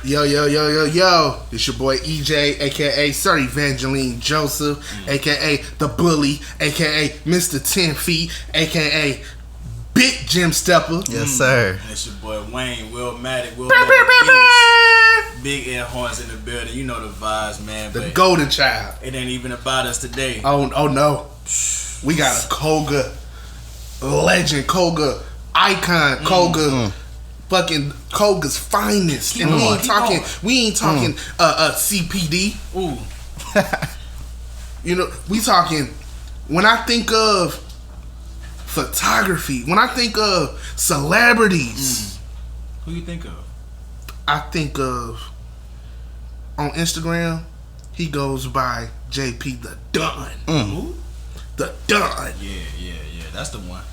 Yo. It's your boy EJ, a.k.a. Sir Evangeline Joseph, a.k.a. The Bully, a.k.a. Mr. 10 Feet, a.k.a. Big Jim Stepper. Yes, sir. It's your boy Wayne, Willmatic, Big air horns in the building. You know the vibes, man. The golden child. It ain't even about us today. Oh no. We got a Koga legend, Koga icon, Koga fucking Koga's finest. And we ain't talking CPD. Ooh. You know, we talking, when I think of photography, when I think of celebrities, who you think of? I think of, on Instagram, he goes by JP the Don. Who? The Don. Yeah. That's the one.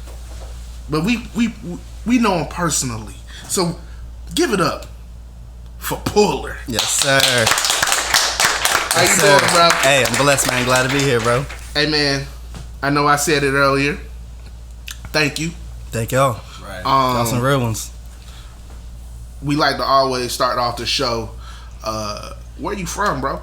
But we know him personally. So give it up for Puller. Yes, sir. How you doing, bro? Hey, I'm blessed, man. Glad to be here, bro. Hey, man. I know I said it earlier. Thank you. Thank y'all. Right. Got some real ones. We like to always start off the show. Where you from, bro?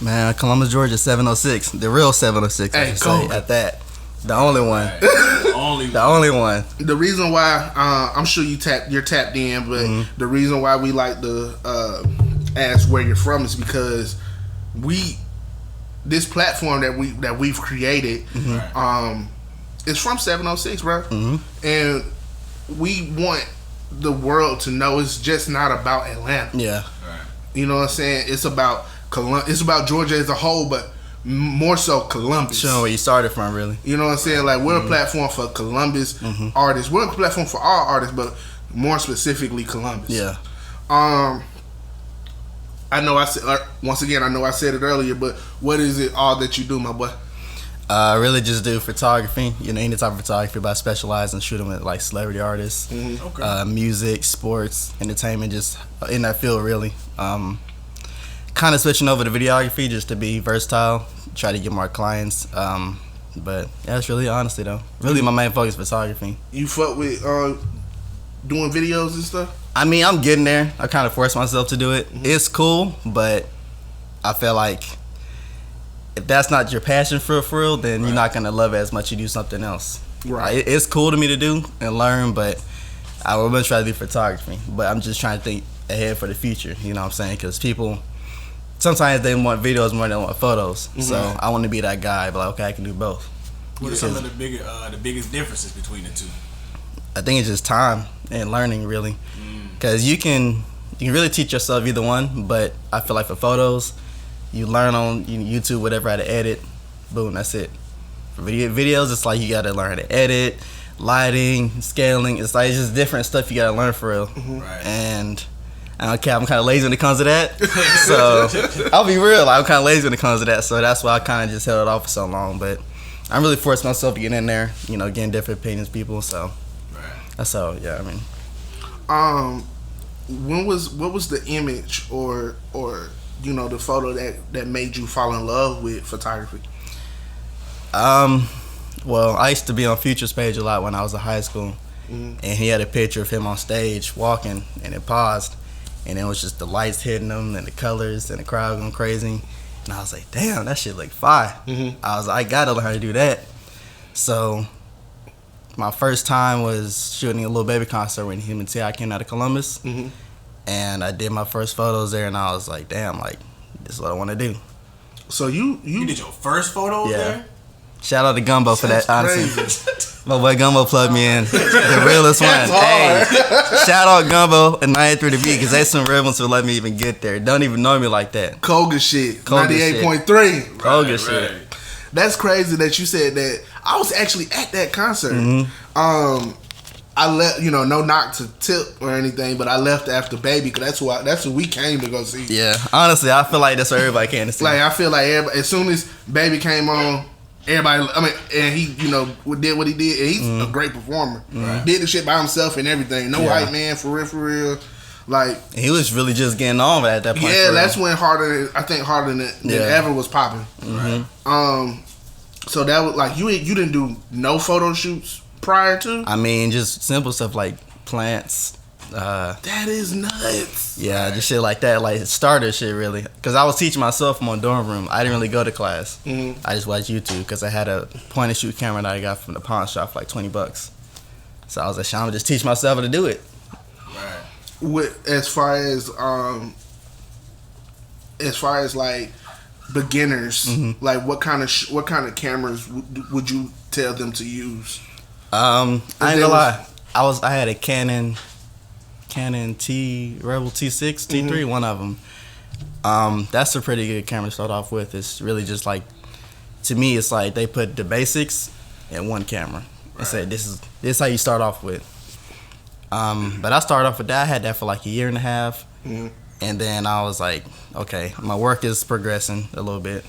Man, Columbus, Georgia, 706. The real 706, I should say, at that. The only one. Right. The only one. The reason why, I'm sure you're tapped in, but the reason why we like to ask where you're from is because this platform that we've created is from 706, bro. And we want the world to know it's just not about Atlanta. Yeah. Right. You know what I'm saying? It's about it's about Georgia as a whole, but more so Columbus. Showing where you started from, really. You know what I'm saying? Like, we're a platform for Columbus artists. We're a platform for all artists, but more specifically Columbus. Yeah. I know I said it earlier, but what is it all that you do, my boy? I really just do photography. You know, any type of photography, but I specialize in shooting with like celebrity artists, music, sports, entertainment, just in that field, really. Kind of switching over to videography just to be versatile, try to get more clients. But yeah, that's really, honestly though, really my main focus is photography. You fuck with doing videos and stuff? I mean, I'm getting there. I kind of force myself to do it. It's cool, but I feel like if that's not your passion for real, then you're not gonna love it as much as you do something else. Right. It's cool to me to do and learn, but I would much rather do photography. But I'm just trying to think ahead for the future. You know what I'm saying? Because people, sometimes they want videos more than they want photos. So I want to be that guy, but like, okay, I can do both. What are some of the biggest differences between the two? I think it's just time and learning, really. Because you can really teach yourself either one, but I feel like for photos, you learn on YouTube, whatever, how to edit. Boom, that's it. For videos, it's like you got to learn how to edit, lighting, scaling. It's like, it's just different stuff you got to learn for real. Right. And I'm kind of lazy when it comes to that. So I'll be real, I'm kind of lazy when it comes to that. So that's why I kind of just held it off for so long. But I'm really forcing myself to get in there, getting different opinions, people. So that's all. Yeah, I mean. What was the image or the photo that made you fall in love with photography? Well, I used to be on Future's page a lot when I was in high school, and he had a picture of him on stage walking, and it paused, and it was just the lights hitting him and the colors and the crowd going crazy, and I was like, damn, that shit look fire. I was like, I gotta learn how to do that. So my first time was shooting a little baby concert when him and T.I. came out of Columbus, and I did my first photos there, and I was like, damn, like, this is what I want to do. So you did your first photo there? Shout out to Gumbo for that, honestly. My boy Gumbo plugged me in. The realest one. Hey, shout out Gumbo and 93 to B, because they some real ones who let me even get there. Don't even know me like that. Koga shit. 98.3. Koga shit. That's crazy that you said that. I was actually at that concert. I left, no knock to Tip or anything, but I left after Baby, because that's who we came to go see. Yeah, honestly, I feel like that's what everybody came to see. Like, I feel like everybody, as soon as Baby came on, everybody, and he, did what he did, and he's a great performer. Did the shit by himself and everything. No hype man, for real. Like, he was really just getting on at that point. Yeah, that's when Harder than ever was popping. So that was like, you didn't do no photo shoots prior to? I mean, just simple stuff like plants, That is nuts. Yeah, just shit like that, like starter shit really. Cause I was teaching myself in my dorm room. I didn't really go to class. Mm-hmm. I just watched YouTube because I had a point and shoot camera that I got from the pawn shop for like $20. So I was like, I'm gonna just teach myself how to do it. Right. As far as like beginners, like what kind of cameras would you tell them to use? I ain't gonna lie. I had a Canon Rebel T6, T3, one of them. That's a pretty good camera to start off with. It's really just like, to me, it's like they put the basics in one camera and say this is how you start off with. But I started off with that. I had that for like a year and a half, and then I was like, okay, my work is progressing a little bit.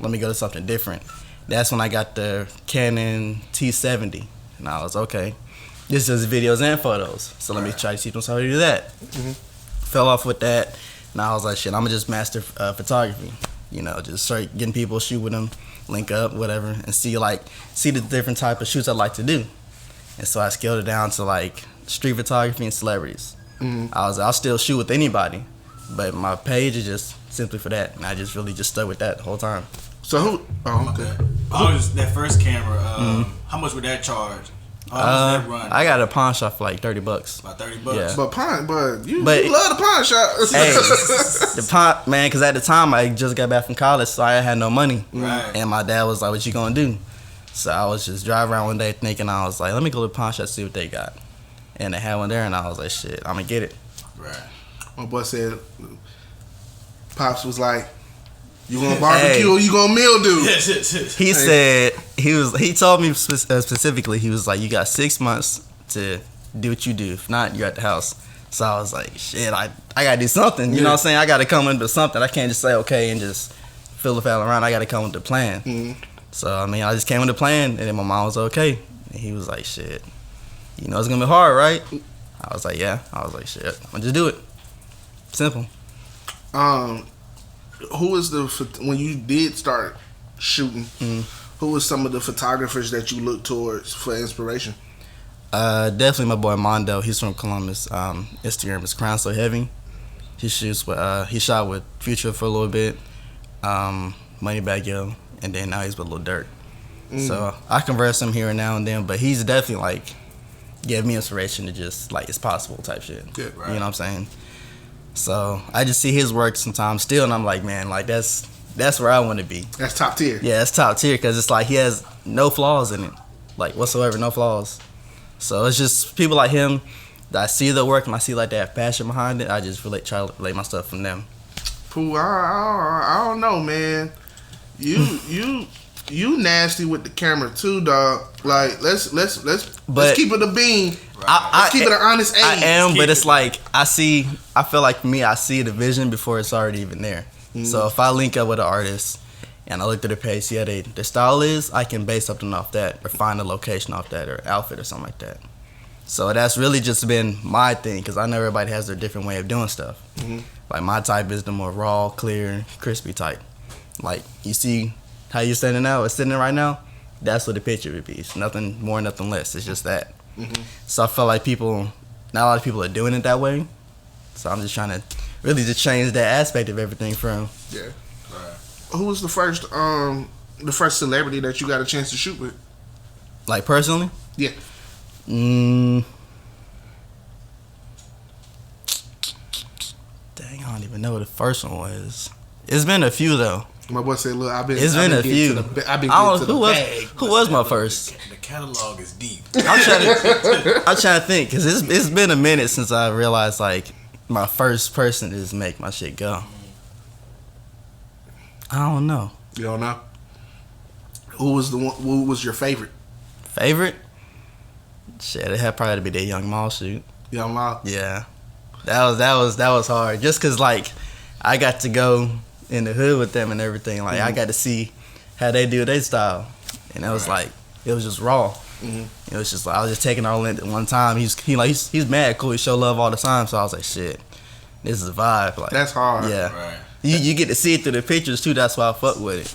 Let me go to something different. That's when I got the Canon T70, and I was okay. This is videos and photos, so let me try to teach myself how to do that. Fell off with that, and I was like, shit, I'm gonna just master photography. You know, just start getting people, shoot with them, link up, whatever, and see the different type of shoots I like to do. And so I scaled it down to like street photography and celebrities. I'll still shoot with anybody, but my page is just simply for that, and I just really just stuck with that the whole time. So who? Oh, okay. That first camera, how much would that charge? How much that run? I got a pawn shop for like $30. About $30. Yeah. But you love the pawn shop. Hey, the pawn, man, because at the time I just got back from college, so I had no money. Right. And my dad was like, "What you gonna do?" So I was just driving around one day thinking, I was like, "Let me go to the pawn shop see what they got." And they had one there, and I was like, "Shit, I'm gonna get it." Right. My boy said, Pops was like, "You gonna barbecue or you gonna mildew?" He said he told me specifically, he was like, "You got 6 months to do what you do. If not, you're at the house." So I was like, shit, I gotta do something. You know what I'm saying? I gotta come into something. I can't just say okay and just fill the foul around. I gotta come with a plan. So I mean, I just came with a plan, and then my mom was okay, and he was like, shit, you know it's gonna be hard, right? I was like, yeah. I was like, shit, I'm gonna just do it. Simple. Who was when you did start shooting? Who was some of the photographers that you looked towards for inspiration? Definitely my boy Mondo. He's from Columbus. Instagram is Crown So Heavy. He shoots with he shot with Future for a little bit, Moneybagg Yo, and then now he's with Lil Durk. So I converse him here and now and then, but he's definitely like gave me inspiration to just like it's possible type shit. Yeah, right. You know what I'm saying? So I just see his work sometimes still, and I'm like, man, like that's where I want to be. That's top tier. Yeah, that's top tier because it's like he has no flaws in it, like whatsoever, no flaws. So it's just people like him that I see the work and I see like that passion behind it. I just try to relate my stuff from them. Pooh, I don't know, man. You nasty with the camera too, dog. Like let's keep it a bean. Let's keep it an honest age. I am, but it's like I feel like for me, I see the vision before it's already even there. So if I link up with an artist and I look at their page, see how their style is, I can base something off that or find a location off that or outfit or something like that. So that's really just been my thing because I know everybody has their different way of doing stuff. Like my type is the more raw, clear, crispy type. Like you see how you're sitting right now, that's what the picture would be. It's nothing more, nothing less. It's just that. So I feel like not a lot of people are doing it that way. So I'm just trying to really just change that aspect of everything from. Yeah. Right. Who was the first celebrity that you got a chance to shoot with? Like personally? Yeah. Dang, I don't even know what the first one was. It's been a few though. My boy said, "Look, It's been a few. Who was my first? The catalog is deep. I'm trying to think because it's been a minute since I realized like my first person to just make my shit go. I don't know. You don't know? Who was your favorite? Favorite? Shit, it had probably to be that Young Mall shoot. Young Mall? Yeah, that was hard. Just cause like I got to go in the hood with them and everything. Like I got to see how they do their style, and it was like it was just raw. It was just like I was just taking all in at one time. He's mad cool. He show love all the time. So I was like, shit, this is a vibe. Like that's hard. Yeah, right. You get to see it through the pictures too. That's why I fuck with it.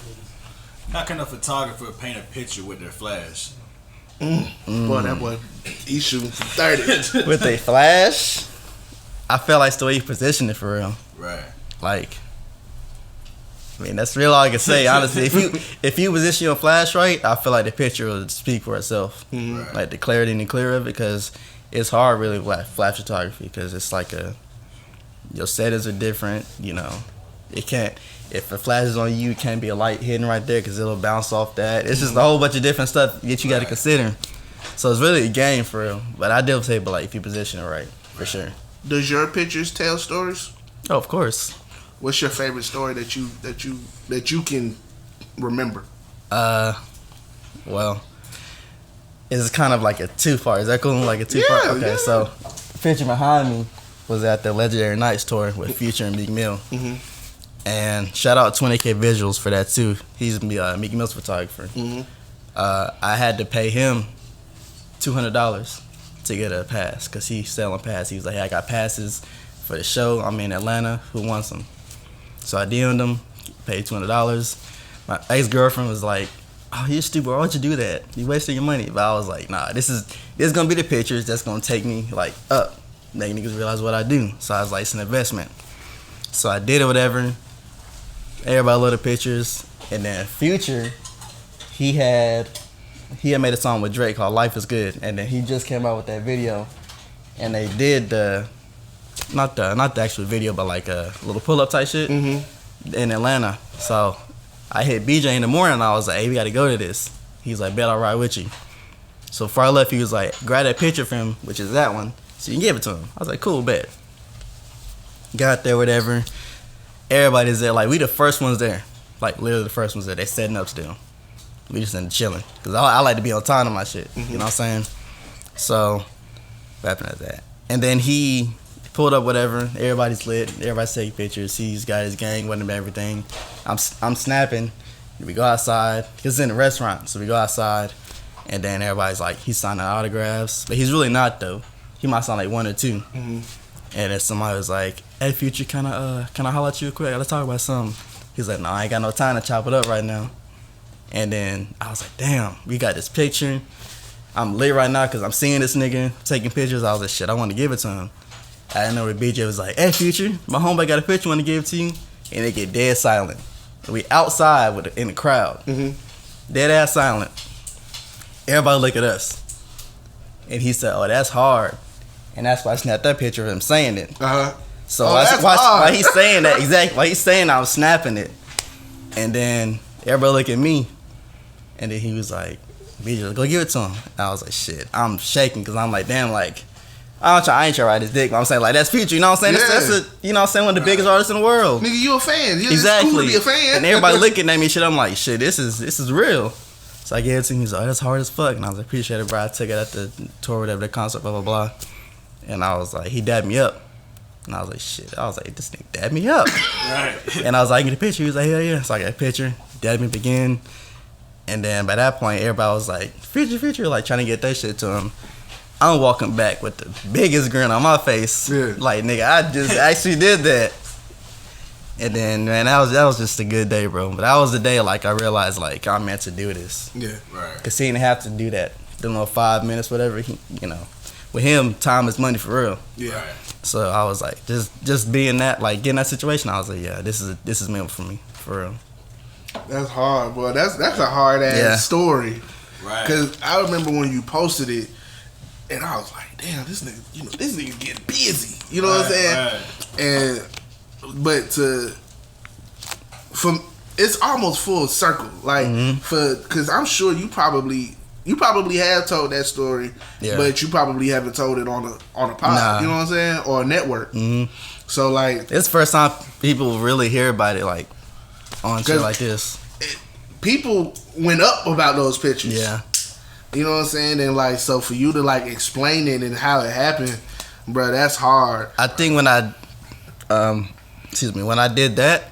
How can a photographer paint a picture with their flash? Boy, that boy, he's shooting from 30 with a flash. I feel like it's the way you position it for real. Right. Like, I mean, that's real all I can say, honestly. If you position your flash right, I feel like the picture will speak for itself. Mm-hmm. Like the clarity and the clear of it, because it's hard really with flash photography, because it's like your settings are different, you know. It can't, if the flash is on you, it can't be a light hidden right there because it'll bounce off that. It's just a whole bunch of different stuff that you got to consider. So it's really a game for real. But I do say, but like if you position it right, for sure. Does your pictures tell stories? Oh, of course. What's your favorite story that you can remember? Well, it's kind of like a two-part. Is that cool? Like a two-part? Yeah, okay, yeah. so the picture behind me was at the Legendary Nights tour with Future and Meek Mill. Mm-hmm. And shout out 20K Visuals for that too. He's Meek Mill's photographer. Mm-hmm. I had to pay him $200 to get a pass because he's selling passes. He was like, hey, I got passes for the show. I'm in Atlanta. Who wants them? So I DM'd him, paid $200. My ex-girlfriend was like, oh, you're stupid. Why would you do that? You wasting your money. But I was like, nah, this is going to be the pictures that's going to take me like up. Make niggas realize what I do. So I was like, it's an investment. So I did it, whatever. Everybody loved the pictures. And then Future, he had made a song with Drake called Life is Good. And then he just came out with that video. And they did not the actual video, but like a little pull-up type shit in Atlanta. So I hit BJ in the morning and I was like, hey, we got to go to this. He's like, bet I'll ride with you. So before I left, he was like, grab that picture from him, which is that one, so you can give it to him. I was like, cool, bet. Got there, whatever. Everybody's there. Like, we the first ones there. Like, literally the first ones there. They setting up still. We just in chilling. Because I like to be on time on my shit. You know what I'm saying? So, what happened at that? And then he pulled up, whatever. Everybody's lit. Everybody's taking pictures. He's got his gang with him, everything. I'm snapping. We go outside. It's in a restaurant. So we go outside. And then everybody's like, he's signing autographs. But he's really not, though. He might sign like one or two. And then somebody was like, hey, Future, can I holler at you real quick? I gotta talk about something. He's like, no, I ain't got no time to chop it up right now. And then I was like, damn, we got this picture. I'm lit right now because I'm seeing this nigga taking pictures. I was like, shit, I want to give it to him. I didn't know where BJ was like, hey, Future, my homeboy got a picture, want to give it to you? And they get dead silent. We outside in the crowd. Dead ass silent. Everybody look at us. And he said, oh, that's hard. And that's why I snapped that picture of him saying it. So why he's saying that, exactly. Why he's saying I was snapping it. And then everybody look at me. And then he was like, BJ, go give it to him. And I was like, shit. I'm shaking because I'm like, damn, like, I ain't trying to ride his dick, but I'm saying, like, that's Future, you know what I'm saying? Yeah. That's you know what I'm saying, one of the biggest artists in the world. Nigga, you a fan. Exactly. It's cool to be a fan. And everybody looking at me, shit, I'm like, shit, this is real. So I gave it to him, he's like, oh, that's hard as fuck. And I was like, appreciate it, bro. I took it at the tour, whatever, the concert, blah, blah, blah. And I was like, he dabbed me up. And I was like, shit. I was like, this nigga dabbed me up. Right. And I was like, get a picture. He was like, hell yeah. So I got a picture, dabbed me up again. And then by that point, everybody was like, Future, like trying to get that shit to him. I'm walking back with the biggest grin on my face. Yeah. Like, nigga, I just actually did that. And then, man, that was just a good day, bro. But that was the day, like, I realized, like, I'm meant to do this. Yeah. Right. Because he didn't have to do that. Them little 5 minutes, whatever. You know, with him, time is money for real. Yeah. Right. So I was like, just being that, like, getting that situation, I was like, yeah, this is meant for me, for real. That's hard, boy. That's a hard ass story. Right. Because I remember when you posted it, and I was like, damn, this nigga getting busy. You know what I'm saying? Right. But it's almost full circle. Like because I'm sure you probably have told that story, but you probably haven't told it on a pod. Nah. You know what I'm saying? Or a network. So like, it's the first time people really hear about it, like on shit like this. People went up about those pictures. Yeah. You know what I'm saying? And like, so for you to like explain it and how it happened, bro, that's hard. I think when I did that,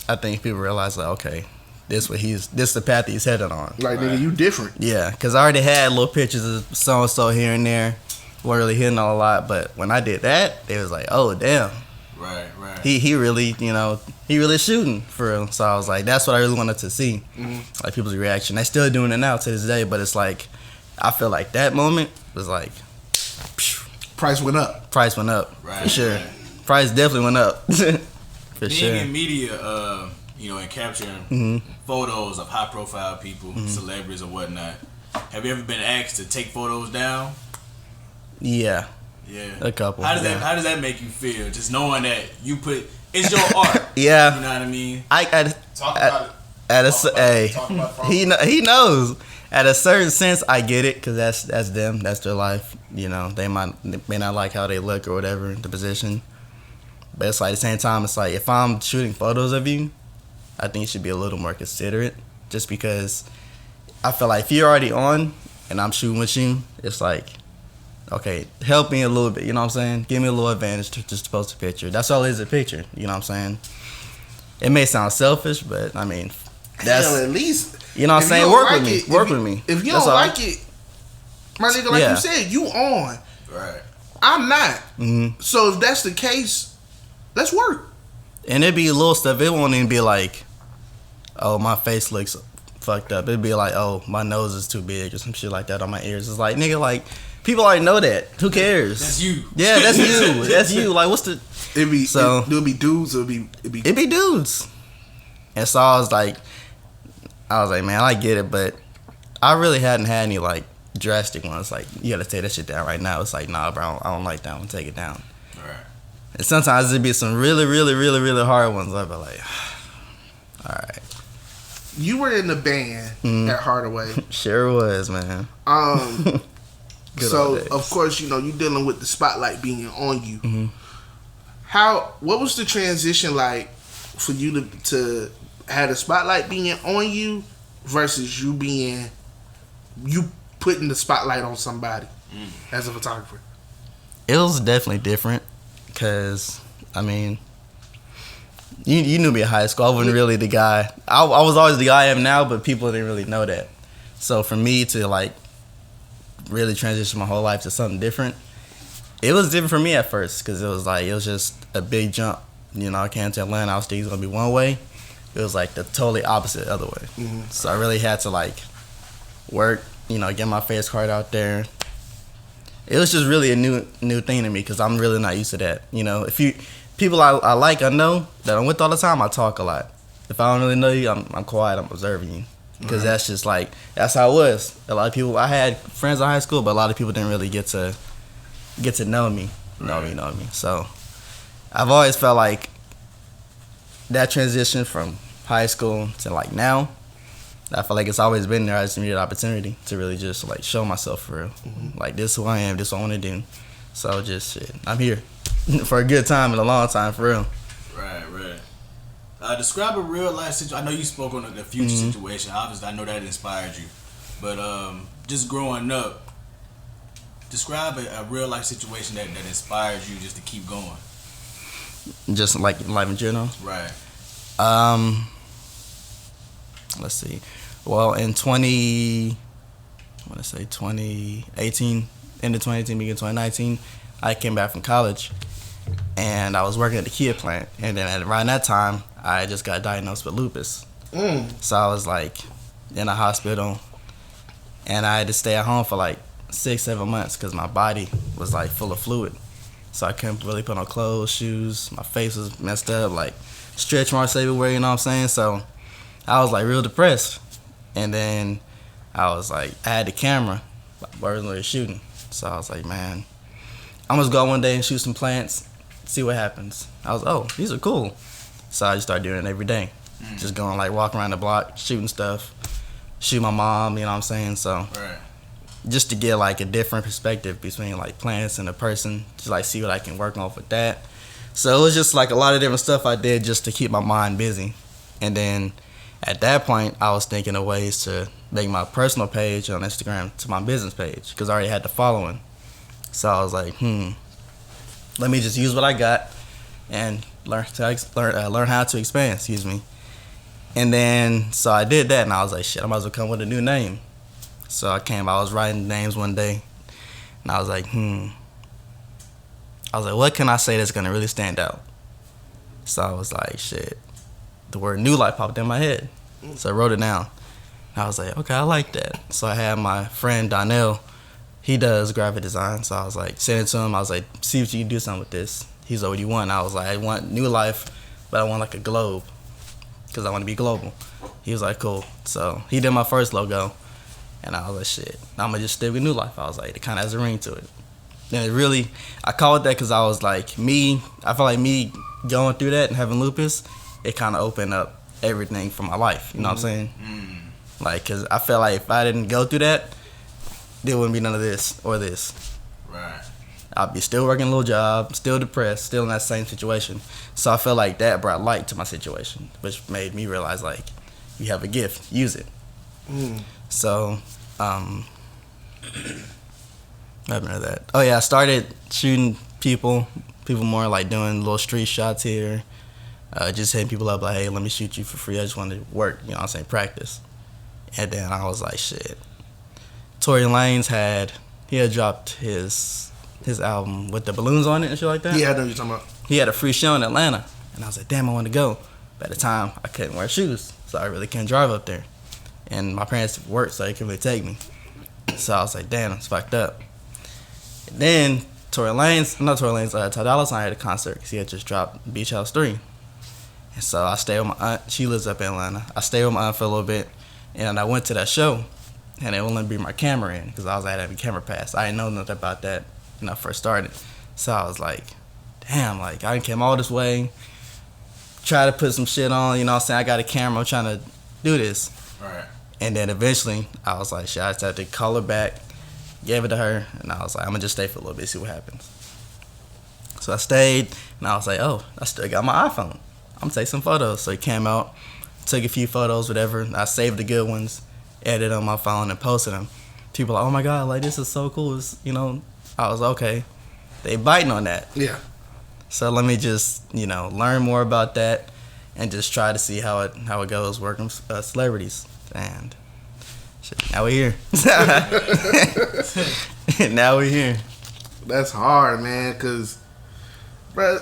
I think people realized like, okay, this the path he's headed on. Like, nigga, you different. Yeah, because I already had little pictures of so and so here and there, weren't really hitting on a lot. But when I did that, they was like, oh damn, right. He really, he really shooting for real. So I was like, that's what I really wanted to see, like people's reaction. They still doing it now to this day, but it's like, I feel like that moment was like, Price went up. Price went up Right. for sure. Right. price definitely went up. For Being sure. in media, and capturing photos of high profile people, celebrities or whatnot. Have you ever been asked to take photos down? Yeah. Yeah. A couple. How does that make you feel? Just knowing that you put it's your art. Yeah. You know what I mean? Talk about it. He knows. At a certain sense, I get it because that's them. That's their life. You know, they may not like how they look or whatever, the position. But it's like at the same time, it's like if I'm shooting photos of you, I think you should be a little more considerate. Just because I feel like if you're already on and I'm shooting with you, it's like, okay, help me a little bit. You know what I'm saying? Give me a little advantage to just post a picture. That's all it is, a picture. You know what I'm saying? It may sound selfish, but I mean, that's at least. You know what I'm saying? Work with me. If you don't like it, my nigga, like you said, you on. Right. I'm not. Mm-hmm. So if that's the case, let's work. And it'd be little stuff. It won't even be like, oh, my face looks fucked up. It'd be like, oh, my nose is too big or some shit like that on my ears. It's like, nigga, like, people already know that. Who cares? That's you. Yeah, that's you. That's you. Like, what's the... It'd be dudes. It'd be dudes. And so I was like, man, I get it, but I really hadn't had any like drastic ones. Like, you gotta take that shit down right now. It's like, nah, bro, I don't like that one. Take it down. Right. And sometimes it'd be some really, really, really, really hard ones. I'd be like, all right. You were in the band at Hardaway. Sure was, man. So of course, you dealing with the spotlight being on you. Mm-hmm. What was the transition like for you to have the spotlight being on you versus you putting the spotlight on somebody as a photographer? It was definitely different because, I mean, you knew me in high school. I wasn't really the guy. I was always the guy I am now, but people didn't really know that. So for me to like really transition my whole life to something different, it was different for me at first because it was just a big jump. I came to Atlanta. I was thinking it was going to be one way. It was like the totally opposite other way. Mm-hmm. So I really had to like work, get my face card out there. It was just really a new thing to me because I'm really not used to that. If people I like, I know that I'm with all the time, I talk a lot. If I don't really know you, I'm quiet, I'm observing you. Because that's just like, that's how it was. A lot of people, I had friends in high school, but a lot of people didn't really get to know me. Know me. So I've always felt like that transition from high school to like now, I feel like it's always been there. I just needed an opportunity to really just like show myself for real. Mm-hmm. Like, this is who I am, this is what I want to do. So just shit, I'm here for a good time and a long time for real. Right. Describe a real life situation. I know you spoke on the future situation. Obviously, I know that inspired you. But just growing up, describe a real life situation that inspires you just to keep going. Just like life in general? Right. Let's see. Well, in 2018, end of 2018, beginning of 2019, I came back from college, and I was working at the Kia plant. And then around that time, I just got diagnosed with lupus. So I was like in a hospital, and I had to stay at home for like 6-7 months because my body was like full of fluid. So I couldn't really put on clothes, shoes. My face was messed up, like stretch marks everywhere, you know what I'm saying? So I was like real depressed. And then I was like, I had the camera, but I wasn't really shooting. So I was like, man, I'm gonna go one day and shoot some plants, see what happens. I was, oh, these are cool. So I just started doing it every day. Just going like walking around the block, shooting stuff, shoot my mom, you know what I'm saying? So just to get like a different perspective between like plants and a person, just like see what I can work on with that. So it was just like a lot of different stuff I did just to keep my mind busy. And then at that point, I was thinking of ways to make my personal page on Instagram to my business page because I already had the following. So I was like, let me just use what I got and learn how to expand, And then, so I did that, and I was like, shit, I might as well come with a new name. So I was writing names one day, and I was like, what can I say that's going to really stand out? So I was like, shit, the word NewLife popped in my head. So I wrote it down. And I was like, okay, I like that. So I had my friend Donnell, he does graphic design. So I was like, send it to him. I was like, see if you can do something with this. He's like, what do you want? I was like, I want NewLife, but I want like a globe because I want to be global. He was like, cool. So he did my first logo, and I was like, shit, I'm gonna just stick with NewLife. I was like, it kind of has a ring to it. And it really, I called it that because I was like, I felt like me going through that and having lupus, it kind of opened up everything for my life. You know what I'm saying? Like, because I felt like if I didn't go through that, there wouldn't be none of this or this. Right. I'd be still working a little job, still depressed, still in that same situation. So I felt like that brought light to my situation, which made me realize, like, you have a gift, use it. So, what happened to that? Oh yeah, I started shooting people more, like doing little street shots here, just hitting people up like, hey, let me shoot you for free. I just wanted to work, you know what I'm saying, practice. And then I was like, shit. Tory Lanez had dropped his album with the balloons on it and shit like that. Yeah, I know what you're talking about. He had a free show in Atlanta, and I was like, damn, I want to go. But at the time, I couldn't wear shoes, so I really couldn't drive up there. And my parents worked, so they couldn't really take me. So I was like, damn, it's fucked up. And then Ty Dolla $ign had a concert because he had just dropped Beach House 3. And so I stayed with my aunt. She lives up in Atlanta. I stayed with my aunt for a little bit, and I went to that show, and they wouldn't let me bring my camera in because I had a camera pass. I didn't know nothing about that when I first started. So I was like, damn, like, I came all this way, try to put some shit on, you know what I'm saying? I got a camera, I'm trying to do this. Right. And then eventually, I was like, shit, I just had to call her back, gave it to her, and I was like, I'm going to just stay for a little bit, see what happens. So I stayed, and I was like, oh, I still got my iPhone. I'm going to take some photos. So he came out, took a few photos, whatever. I saved the good ones, edited on my phone, and posted them. People were like, oh my God, like, this is so cool. It's, you know, I was okay. They biting on that. Yeah. So let me just, you know, learn more about that and just try to see how it goes working with celebrities. And shit, now we're here. Now we're here. That's hard, man, because, bro,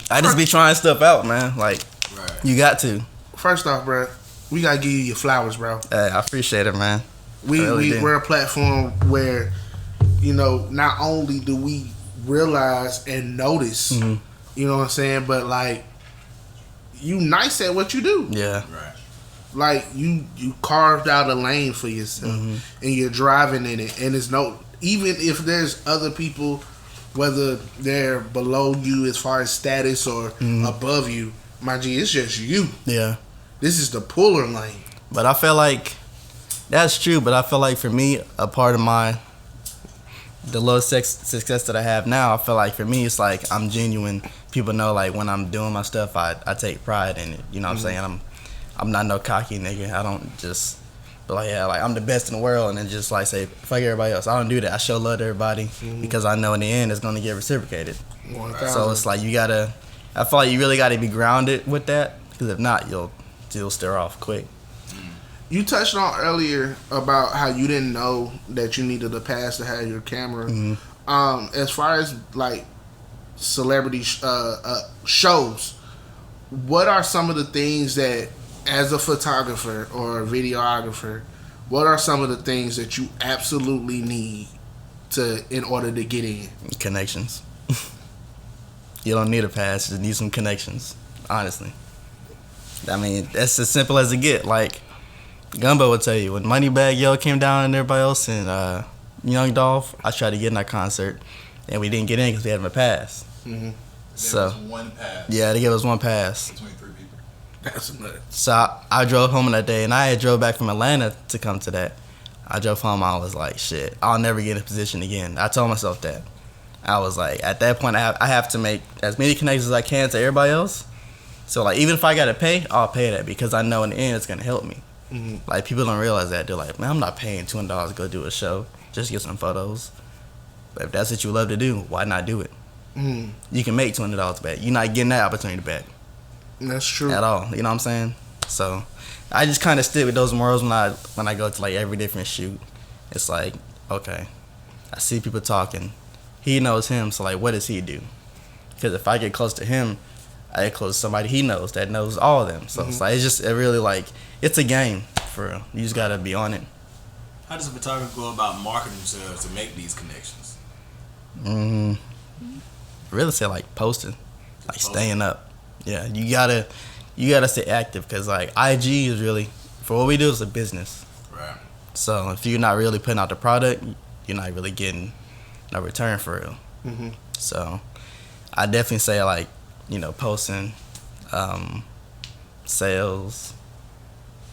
I just be trying stuff out, man. Like, Right. you got to. First off, bro, we got to give you your flowers, bro. Hey, I appreciate it, man. We're a platform where, you know, not only do we realize and notice, you know what I'm saying, but like, you nice at what you do. Yeah. Right. Like, you carved out a lane for yourself, and you're driving in it, and it's no, even if there's other people, whether they're below you as far as status or above you, my G, it's just you. Yeah. This is the puller lane. But I feel like that's true. But I feel like for me, a part of the little success that I have now, I feel like for me, it's like I'm genuine. People know, like, when I'm doing my stuff, I take pride in it. You know what I'm saying? I'm not no cocky nigga. I don't just be like, yeah, like, I'm the best in the world, and then just like say fuck everybody else. I don't do that. I show love to everybody because I know in the end it's gonna get reciprocated. 1,000. So it's like I feel like you really gotta be grounded with that, because if not, you'll stare off quick. You touched on earlier about how you didn't know that you needed a pass to have your camera. As far as like celebrity shows, what are some of the things that, as a photographer or a videographer, what are some of the things that you absolutely need in order to get in? Connections. You don't need a pass, you just need some connections, honestly. I mean, that's as simple as it get. Like, Gumbo would tell you, when Moneybagg Yo came down and everybody else, and Young Dolph, I tried to get in that concert, and we didn't get in because we had him a pass. So, was one pass. Yeah, they gave us one pass. Between 3 people. That's nuts. So I drove home that day, and I had drove back from Atlanta to come to that. I drove home, I was like, shit, I'll never get in a position again. I told myself that. I was like, at that point, I have to make as many connections as I can to everybody else. So, like, even if I got to pay, I'll pay that, because I know in the end it's going to help me. Like, people don't realize that. They're like, man, I'm not paying $200 to go do a show just to get some photos. But if that's what you love to do, why not do it? You can make $200 back. You're not getting that opportunity back. That's true. At all. You know what I'm saying? So, I just kind of stick with those morals when I go to, like, every different shoot. It's like, okay, I see people talking. He knows him, so, like, what does he do? Because if I get close to him, I get close to somebody he knows that knows all of them. So it's like, it really, like, it's a game, for real. You just gotta be on it. How does a photographer go about marketing themselves to make these connections? really say like posting, like staying up. Yeah, you gotta stay active because like IG is really, for what we do, is a business. Right. So if you're not really putting out the product, you're not really getting no return for real. Mm-hmm. So I definitely say like, posting, sales,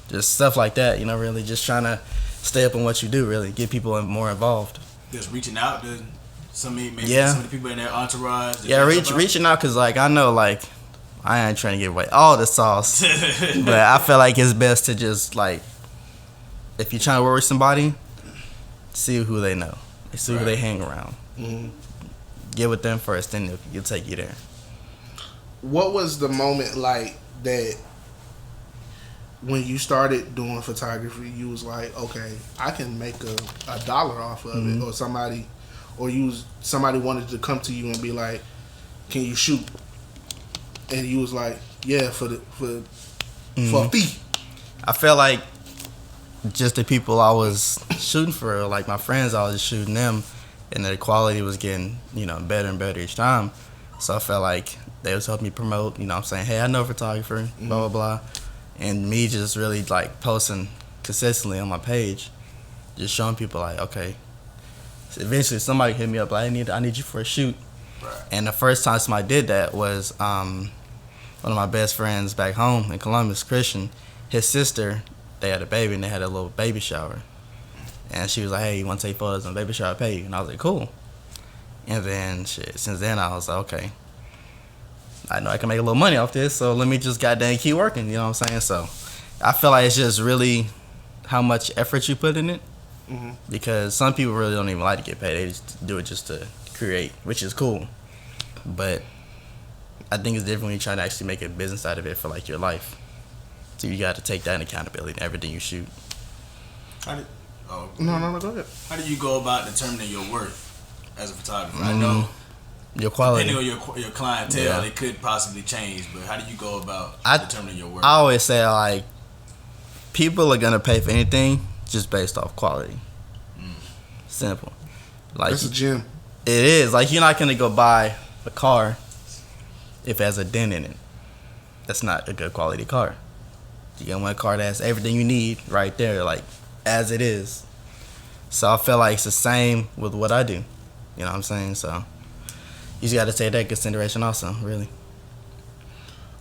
just stuff like that. Really just trying to stay up on what you do. Really get people more involved. Just reaching out to some of the people in their entourage. Yeah, reaching out because like I know like I ain't trying to give away all the sauce, but I feel like it's best to just like, if you're trying to work with somebody, see who they know, see who they hang around. Mm-hmm. Get with them first, then you'll take you there. What was the moment like that when you started doing photography? You was like, okay, I can make a dollar off of it, or somebody wanted to come to you and be like, can you shoot? And you was like, yeah, for a fee. I felt like just the people I was shooting for, like my friends, I was just shooting them, and the quality was getting, better and better each time. So I felt like they was helping me promote, I'm saying, hey, I know a photographer, blah, blah, blah. And me just really like posting consistently on my page, just showing people like, okay. So eventually somebody hit me up, like, I need you for a shoot. Right. And the first time somebody did that was one of my best friends back home in Columbus, Christian. His sister, they had a baby and they had a little baby shower. And she was like, hey, you want to take photos on baby shower? I pay you. And I was like, cool. And then since then I was like, okay, I know I can make a little money off this, so let me just goddamn keep working, you know what I'm saying? So I feel like it's just really how much effort you put in it. Mm-hmm. Because some people really don't even like to get paid. They just do it just to create, which is cool. But I think it's different when you try to actually make a business out of it for like your life. So you got to take that in accountability in everything you shoot. No, go ahead. How do you go about determining your worth as a photographer? I know your quality, depending on your clientele, it could possibly change. But how do you go about determining your worth? I always say like, people are gonna pay for anything just based off quality. Simple. Like it's a gym. It is like you're not gonna go buy a car if it has a dent in it. That's not a good quality car. You get one car that has everything you need right there, like as it is. So I feel like it's the same with what I do. You know what I'm saying? So you just got to take that into consideration also, really.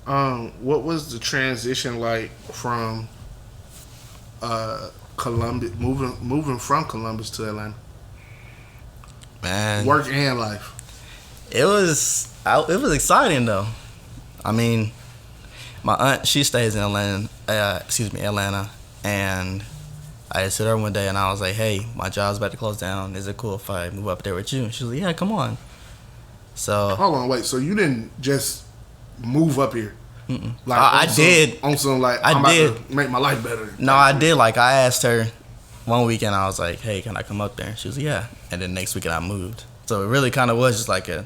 What was the transition like from Columbus, moving from Columbus to Atlanta? Man, work and life. It was exciting though. I mean, my aunt, she stays in Atlanta, and I just hit her one day and I was like, hey, my job's about to close down. Is it cool if I move up there with you? And she was like, yeah, come on. So hold on, wait. So you didn't just move up here? Mm-mm. Like I did. On some like I'm about to make my life better. No, I did. Like I asked her one weekend. I was like, hey, can I come up there? She was like, yeah. And then next weekend I moved. So it really kind of was just like I'm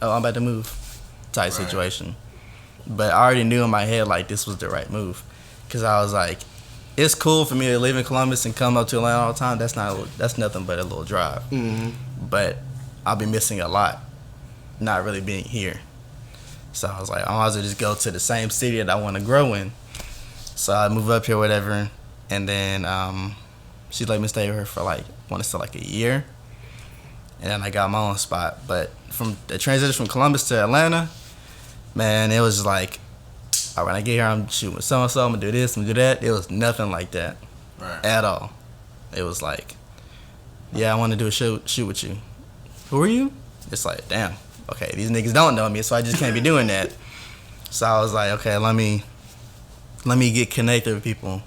about to move type situation. But I already knew in my head like this was the right move, because I was like, it's cool for me to live in Columbus and come up to Atlanta all the time. That's nothing but a little drive. Mm-hmm. But I'll be missing a lot, not really being here. So I was like, I might as well just go to the same city that I want to grow in. So I moved up here, whatever, and then she let me stay with her for like, I want to say like a year, and then I got my own spot. But from the transition from Columbus to Atlanta, man, it was just like, all right, when I get here, I'm shooting with so-and-so, I'm going to do this, I'm going to do that. It was nothing like that at all. It was like, yeah, I want to do a shoot with you. Who are you? It's like, damn, okay, these niggas don't know me, so I just can't be doing that. So I was like, okay, let me get connected with people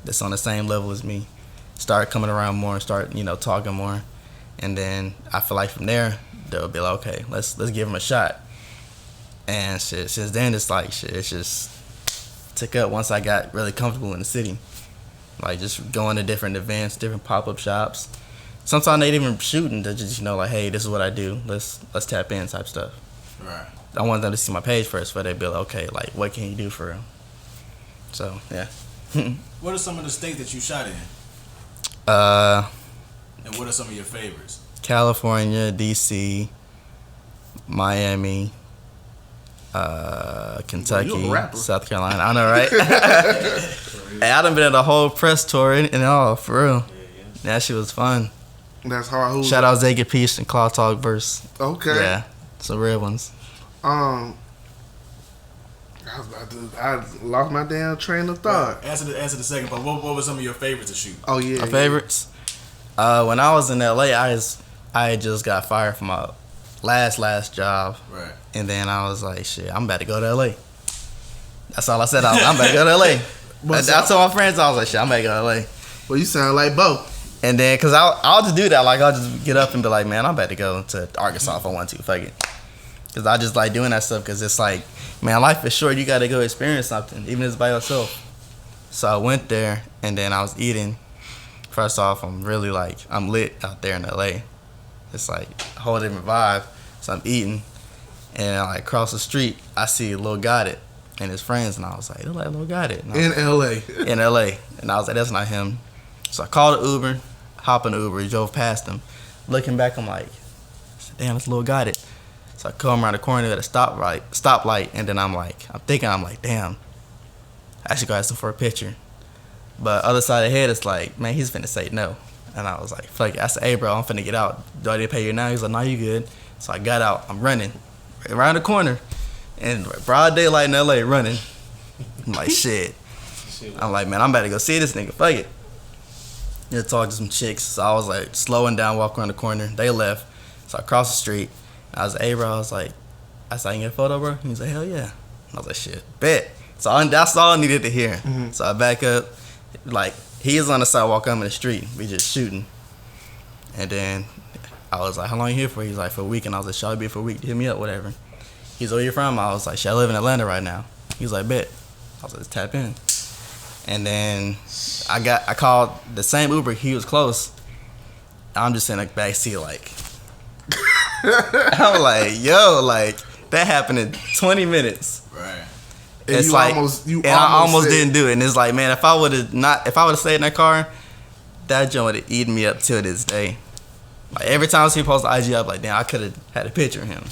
that's on the same level as me. Start coming around more, start, talking more. And then I feel like from there, they'll be like, okay, let's give them a shot. And shit, since then, it's like, shit, it's just took up once I got really comfortable in the city. Like, just going to different events, different pop-up shops. Sometimes they even shooting to just, like, hey, this is what I do. Let's tap in type stuff. Right. I want them to see my page first, but they'd be like, okay, like, what can you do for real? So, yeah. What are some of the states that you shot in? And what are some of your favorites? California, D.C., Miami, Kentucky, You a rapper. South Carolina. I know, right? Hey, I done been at the whole press tour and all, for real. That shit was fun. That's hard. Who? Shout out Zayga Peach and Claw Talk verse. Okay. Yeah, some real ones. I lost my damn train of thought. Answer the second part. What were some of your favorites to shoot? Oh yeah. My favorites. When I was in LA, I had just got fired from my last job. Right. And then I was like, shit, I'm about to go to LA. That's all I said. I'm about to go to LA. I told my friends, I was like, shit, I'm about to go to LA. Well, you sound like Bo. And then, cause I'll just do that. Like, I'll just get up and be like, man, I'm about to go to Arkansas if I want to. Fuck it. Cause I just like doing that stuff. Cause it's like, man, life is short. You gotta go experience something, even if it's by yourself. So I went there, and then I was eating. First off, I'm lit out there in LA. It's like a whole different vibe. So I'm eating, and like across the street, I see Lil Got It and his friends, and I was like, they look like Lil Got It. In LA. In LA. And I was like, that's not him. So I called an Uber, hop in the Uber, drove past him. Looking back, I'm like, damn, that's Lil Got It. So I come around the corner at a stoplight, and then I'm thinking, damn, I should go ask him for a picture. But other side of the head, it's like, man, he's finna say no. And I was like, fuck it. I said, hey, bro, I'm finna get out. Do I need to pay you now? He's like, no, you good. So I got out. I'm running around the corner, and broad daylight in LA, running. I'm like, shit. I'm like, man, I'm about to go see this nigga. Fuck it. Just talk to some chicks. So I was like slowing down, walking around the corner. They left. So I crossed the street. I was like, hey, bro. I said, I can get a photo, bro? He was like, hell yeah. I was like, shit, bet. So that's all I needed to hear. Mm-hmm. So I back up. Like, he is on the sidewalk, I'm in the street. We just shooting. And then I was like, how long you here for? He's like, for a week. And I was like, shall I be here for a week? Hit me up, whatever. He's like, where you from? I was like, shit, I live in Atlanta right now. He was like, bet. I was like, let's tap in. And then I called the same Uber. He was close. I'm just in the back seat like, I'm like, yo, like, that happened in 20 minutes. Right. And it's you like, almost I almost didn't do it. And it's like, man, if I would have stayed in that car, that joint would have eaten me up till this day. Like, every time I see him post IG, I'm like, damn, I could have had a picture of him.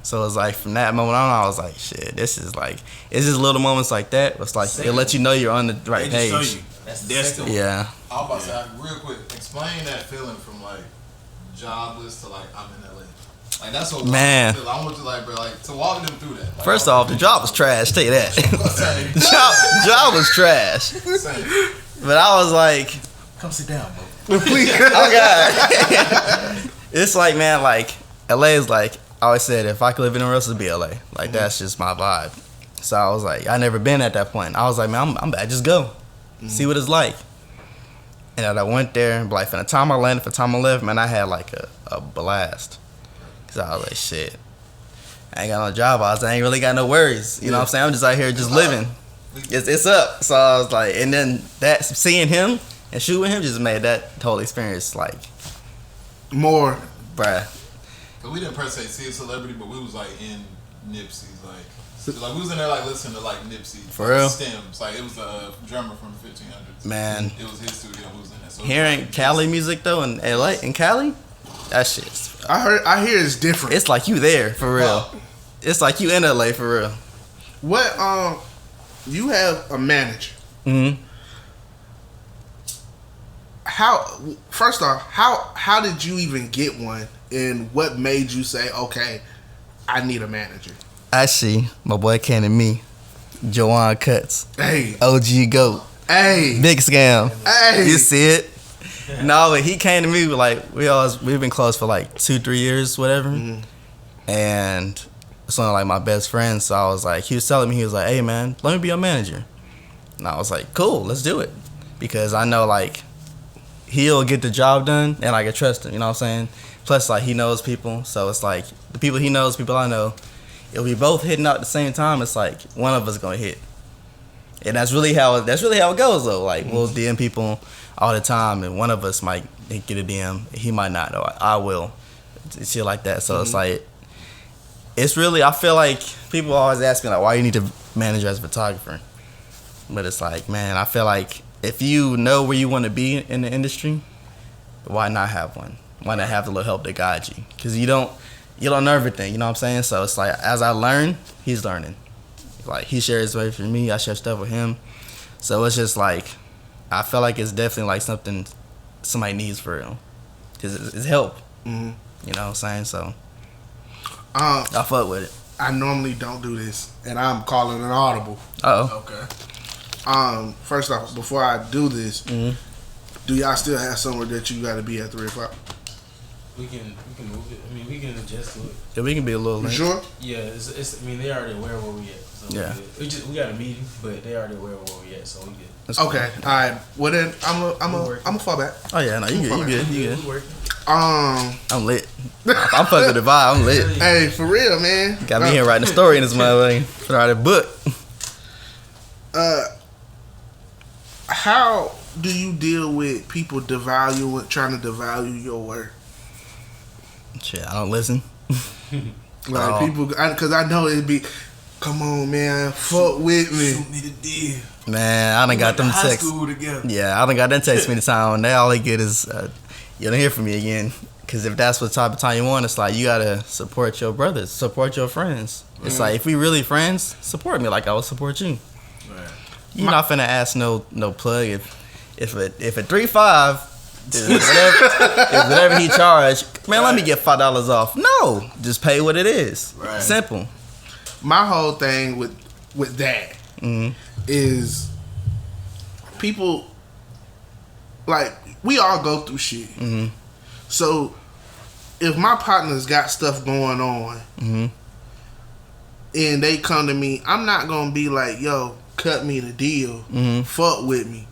So it's like, from that moment on, I was like, shit, this is like, it's just little moments like that. It's like, it let you know you're on the right page. Show you. That's destiny. Yeah. I was about to say, real quick, explain that feeling from like jobless to like I'm in LA. Like, that's what man. I want to like, bro, like to walk them through that. Like, first off, the job was trash. Tell you that. the job was trash. Same. But I was like, come sit down, bro. Please. oh god. It's like, man, like LA is like, I always said, if I could live anywhere else, it'd be LA. Like, that's just my vibe. So I was like, I never been at that point. I was like, man, I'm bad. Just go, see what it's like. And I went there, and like, from the time I landed, from the time I left, man, I had like a blast. Cause I was like, shit, I ain't got no job. I ain't really got no worries. You know what I'm saying? I'm just out here just living. It's up. So I was like, and then that seeing him and shooting him just made that whole experience like more, bruh. Cause we didn't per se see a celebrity, but we was like in Nipsey's like we was in there like listening to like Nipsey for real stems. Like, it was a drummer from the 1500s. Man, it was his studio. Who was in there? So hearing like, Cali music though in LA, in Cali, that shit's. I hear it's different. It's like you there for real. It's like you in LA for real. What you have a manager. Mm-hmm. First off, how did you even get one, and what made you say, okay, I need a manager? Actually, my boy Ken and me, Joanne Cuts, hey, OG GOAT, hey, big scam, hey, you see it? No, but he came to me like we've been close for like 2-3 years, whatever, and it's one of like my best friends. So I was like, he was telling me, he was like, hey man, let me be your manager, and I was like, cool, let's do it, because I know like he'll get the job done, and I can trust him. You know what I'm saying? Plus, like, he knows people, so it's like the people he knows, people I know. If we both hitting out at the same time, it's like one of us gonna hit, and that's really how it goes though. Like, we'll DM people all the time, and one of us might get a DM, he might not, or I will, shit like that. So it's like, it's really, I feel like people always ask me like, why you need to manage as a photographer, but it's like, man, I feel like if you know where you want to be in the industry, why not have one? Why not have the little help to guide you? Because you don't, you don't know everything. You know what I'm saying? So it's like as I learn, he's learning. Like he shares way for me, I share stuff with him. So it's just like I feel like it's definitely like something somebody needs for real. Cause it's help. Mm-hmm. You know what I'm saying? So I fuck with it. I normally don't do this, and I'm calling an audible. Okay. First off, before I do this, Mm-hmm. do y'all still have somewhere that you got to be at 3 o'clock? We can move it. I mean, we can adjust to it. Yeah, we can be a little You late. sure? Yeah, it's. I mean, they already aware where we at. So Yeah. we got a meeting, but they already aware where we at, so we good. That's cool. Okay, all right. Well then, I'm a fall back. Oh yeah, no, you good. We working. I'm lit. I'm fucking the vibe. I'm lit. Hey, for real, man. Got me here writing a story in this motherfucker. For write a book. How do you deal with people trying to devalue your work? Shit, I don't listen. Like people, because I know it'd be, come on, man, fuck with me. Shoot me the deal. Man, I done got them high texts. school together. Yeah, I done got them texts many times. Now all they get is, you don't hear from me again. Because if that's what type of time you want, it's like you gotta support your brothers, support your friends. It's like if we really friends, support me like I would support you. Right. You're not finna ask no plug if a 3-5 if whatever he charged, man, let me get $5 off. No, just pay what it is. Right. Simple. My whole thing with that Mm-hmm. is people, like, we all go through shit. Mm-hmm. So if my partner's got stuff going on Mm-hmm. and they come to me, I'm not gonna be like, yo, cut me the deal, Mm-hmm. fuck with me.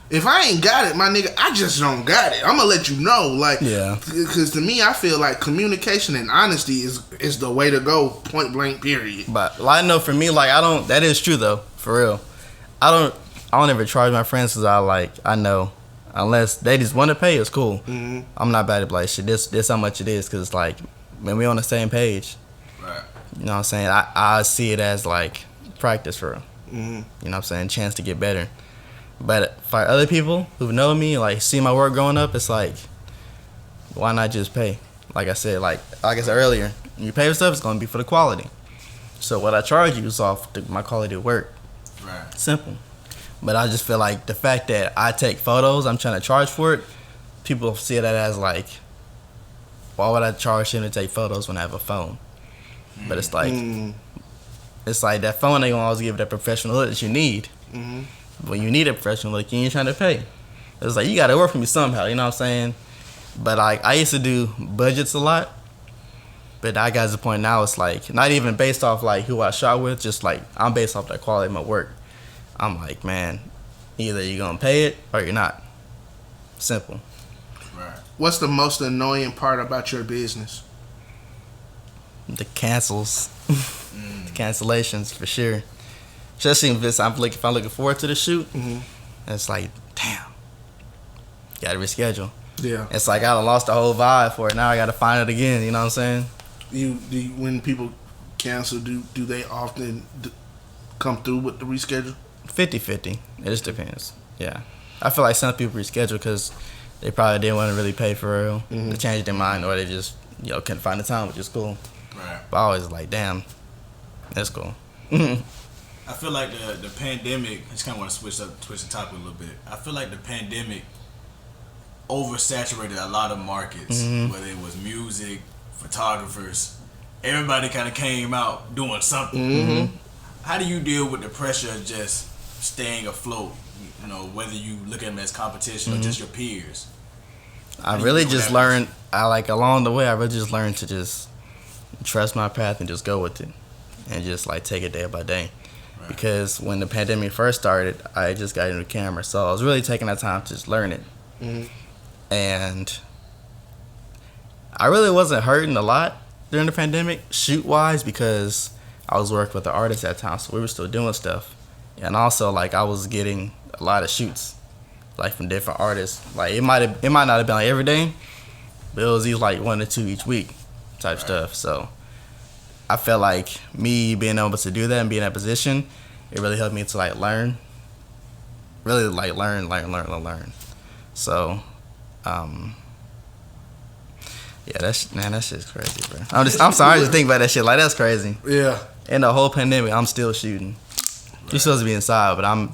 If I ain't got it, my nigga, I just don't got it. I'm gonna let you know, like, Yeah. because to me, I feel like communication and honesty is the way to go, point blank, period. But I know for me, like that is true though, for real. I don't ever charge my friends because I know unless they just want to pay, it's cool. Mm-hmm. I'm not bad at like shit. This how much it is because like when we on the same page, Right. you know what I'm saying. I see it as like practice for real. Mm-hmm. You know what I'm saying, chance to get better. But for other people who know me, like see my work growing up, it's like why not just pay? Like I said, like I said earlier, when you pay for stuff, it's gonna be for the quality. So what I charge you is off my quality of work. Right. Simple. But I just feel like the fact that I take photos, I'm trying to charge for it, people see that as like, why would I charge him to take photos when I have a phone? But it's like, it's like that phone ain't gonna always give that professional look that you need. Mm-hmm. When you need a professional look, you ain't trying to pay. It's like, you gotta work for me somehow, you know what I'm saying? But like, I used to do budgets a lot. But I got to the point now, it's like, not even based off like who I shot with, just like, I'm based off the quality of my work. I'm like, man, either you're gonna pay it or you're not. Simple. Right. What's the most annoying part about your business? The cancels. The cancellations, for sure. Especially if I'm looking forward to the shoot, Mm-hmm. it's like, damn, gotta reschedule. Yeah. It's like I done lost the whole vibe for it. Now I gotta find it again. You know what I'm saying? When people cancel, do they often come through with the reschedule? 50-50. It just depends. Yeah. I feel like some people reschedule because they probably didn't want to really pay for real. Mm-hmm. They changed their mind or they just, couldn't find the time, which is cool. Right. But I always like, damn, that's cool. I feel like the pandemic. I just kind of want to switch the topic a little bit. I feel like the pandemic oversaturated a lot of markets, whether it was music, photographers. Everybody kind of came out doing something. Mm-hmm. How do you deal with the pressure of just staying afloat? Whether you look at them as competition or just your peers. I really just learned, along the way, I really just learned to just trust my path and just go with it. And just like take it day by day. Right. Because when the pandemic first started, I just got into the camera. So I was really taking that time to just learn it. Mm-hmm. And I really wasn't hurting a lot during the pandemic, shoot-wise, because I was working with the artists at that time. So we were still doing stuff. And also, I was getting a lot of shoots, from different artists. It might not have been every day, but it was either 1 or 2 each week type stuff. So I felt like me being able to do that and be in that position, it really helped me to learn. Really learn. So Yeah, that shit's crazy, bro. I'm sorry to think about that shit. Like, that's crazy. Yeah. In the whole pandemic, I'm still shooting. Right. You're supposed to be inside, but I'm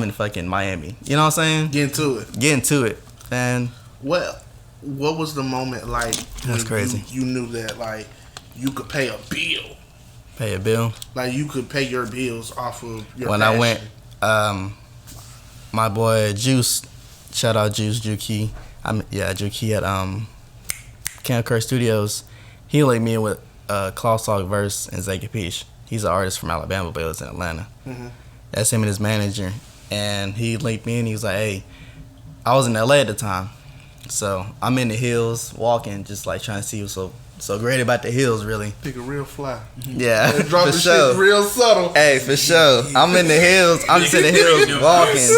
in fucking Miami. You know what I'm saying? Getting to it, man. What was the moment like? That's crazy. You knew that like you could pay a bill. Pay a bill. Like you could pay your bills off of your. When passion. I went, my boy Juice, shout out Juice Juki. Juki at Cancellations Studios. He linked me in with Claw Talk Verse and Zay Capiche. He's an artist from Alabama, but he lives in Atlanta. Mm-hmm. That's him and his manager. And he linked me and he was like, hey, I was in LA at the time. So I'm in the hills walking, just like trying to see what's so great about the hills, really. Pick a real fly. Yeah, drop for the sure. Shit real subtle. Hey, for sure. I'm in the hills. I'm just in the hills walking.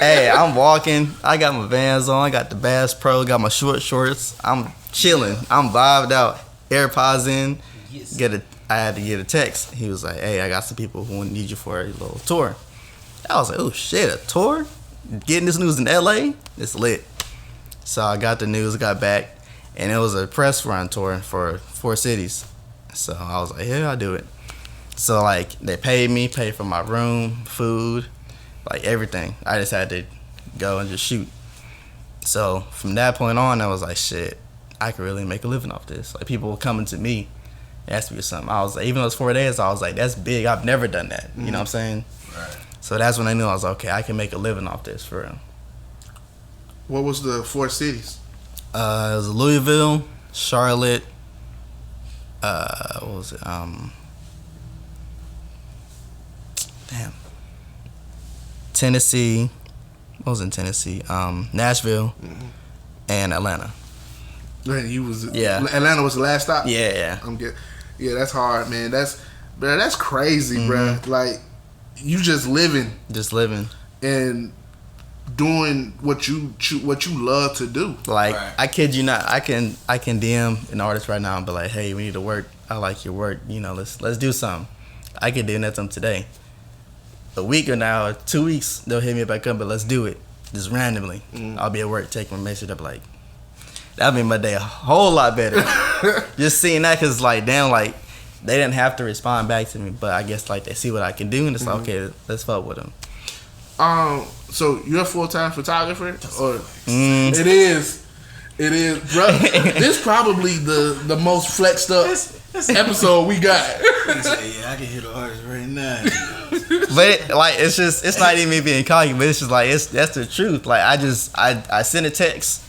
Hey, I'm walking. I got my Vans on. I got the Bass Pro. Got my short shorts. I'm chilling. I'm vibed out. AirPods in. Yes. I had to get a text. He was like, hey, I got some people who need you for a little tour. I was like, oh shit, a tour? Getting this news in LA? It's lit. So I got the news, got back, and it was a press run tour for 4 cities. So I was like, yeah, I'll do it. So like they paid for my room, food, like everything. I just had to go and just shoot. So from that point on, I was like, shit, I could really make a living off this. Like people were coming to me, asked me for something. I was like, even though it's 4 days, I was like, that's big. I've never done that. You know what I'm saying? Right. So that's when I knew I was like, okay, I can make a living off this for real. What was the 4 cities? It was Louisville, Charlotte. What was it? Tennessee. What was in Tennessee? Nashville, and Atlanta. Man, Yeah. Atlanta was the last stop. Yeah. Yeah, that's hard, man. That's crazy, bro. Like you just living and doing what you love to do. Like Right. I kid you not, I can DM an artist right now and be like, hey, we need to work. I like your work. You know, let's do something. I could do that today. A week or now, or 2 weeks, they'll hit me back up, but let's do it. Just randomly. I'll be at work, take my message up, like, that'd make my day a whole lot better. Just seeing that, cause like, damn, like, they didn't have to respond back to me, but I guess like they see what I can do, and it's like, okay, let's fuck with them. So you're a full-time photographer, or it is, bro. This probably the most flexed up episode we got. Yeah, I can hit the artist right now. But like it's not even me being cocky, but it's just like that's the truth. Like I send a text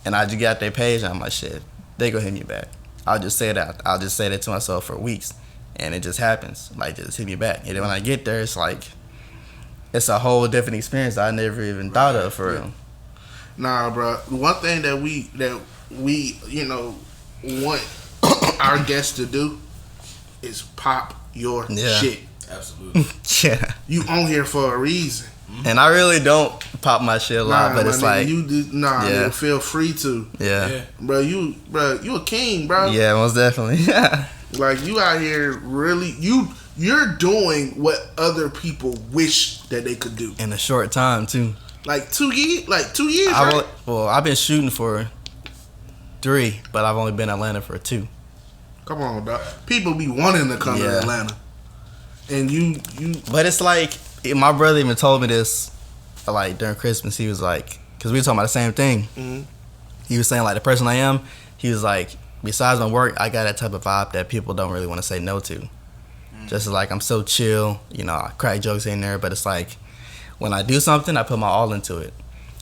and I just got their page and I'm like, shit, they gonna hit me back. I'll just say that to myself for weeks and it just happens. Like just hit me back. And then when I get there it's like it's a whole different experience I never even thought of for real. Nah, bro. One thing that we you know want our guests to do is pop your shit. Absolutely. Yeah. You on here for a reason. And I really don't pop my shit a lot, but it's like nigga, feel free to. Yeah. Bro, you a king, bro. Yeah, most definitely. Like you out here really you're doing what other people wish that they could do. In a short time too. Like 2 years, right? I've been shooting for 3, but I've only been in Atlanta for 2. Come on, dog. People be wanting to come to Atlanta. And you But it's like, my brother even told me this, like, during Christmas. He was like, because we were talking about the same thing. Mm-hmm. He was saying, like, the person I am, he was like, besides my work, I got that type of vibe that people don't really want to say no to. Mm-hmm. Just like, I'm so chill, you know, I crack jokes in there, but it's like, when I do something, I put my all into it.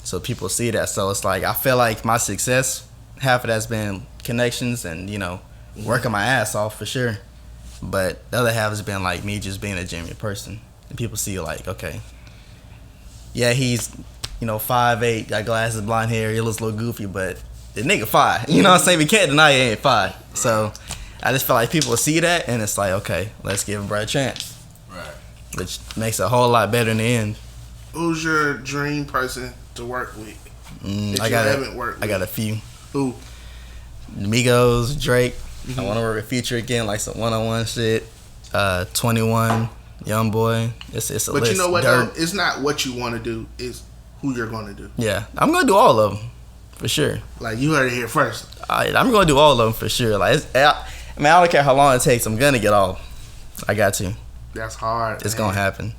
So people see that. So it's like, I feel like my success, half of that's been connections and, you know, working my ass off for sure. But the other half has been like me just being a genuine person. And people see like, okay, yeah, he's, you know, 5'8", got glasses, blonde hair, he looks a little goofy, but the nigga fine. You know what I'm saying? We can't deny he ain't fine. So I just feel like people see that and it's like, okay, let's give him a chance. Right. Which makes it a whole lot better in the end. Who's your dream person to work with? I got a few. Who? Migos, Drake. I want to work with Future again, like some one-on-one shit. 21, Young Boy. It's a list. But you know what? Though? It's not what you want to do. It's who you're going to do. Yeah, I'm gonna do all of them. for sure. Like, you heard it here first. I'm gonna do all of them for sure. Like, I don't care how long it takes. I'm gonna get all. I got to. That's hard. It's gonna happen.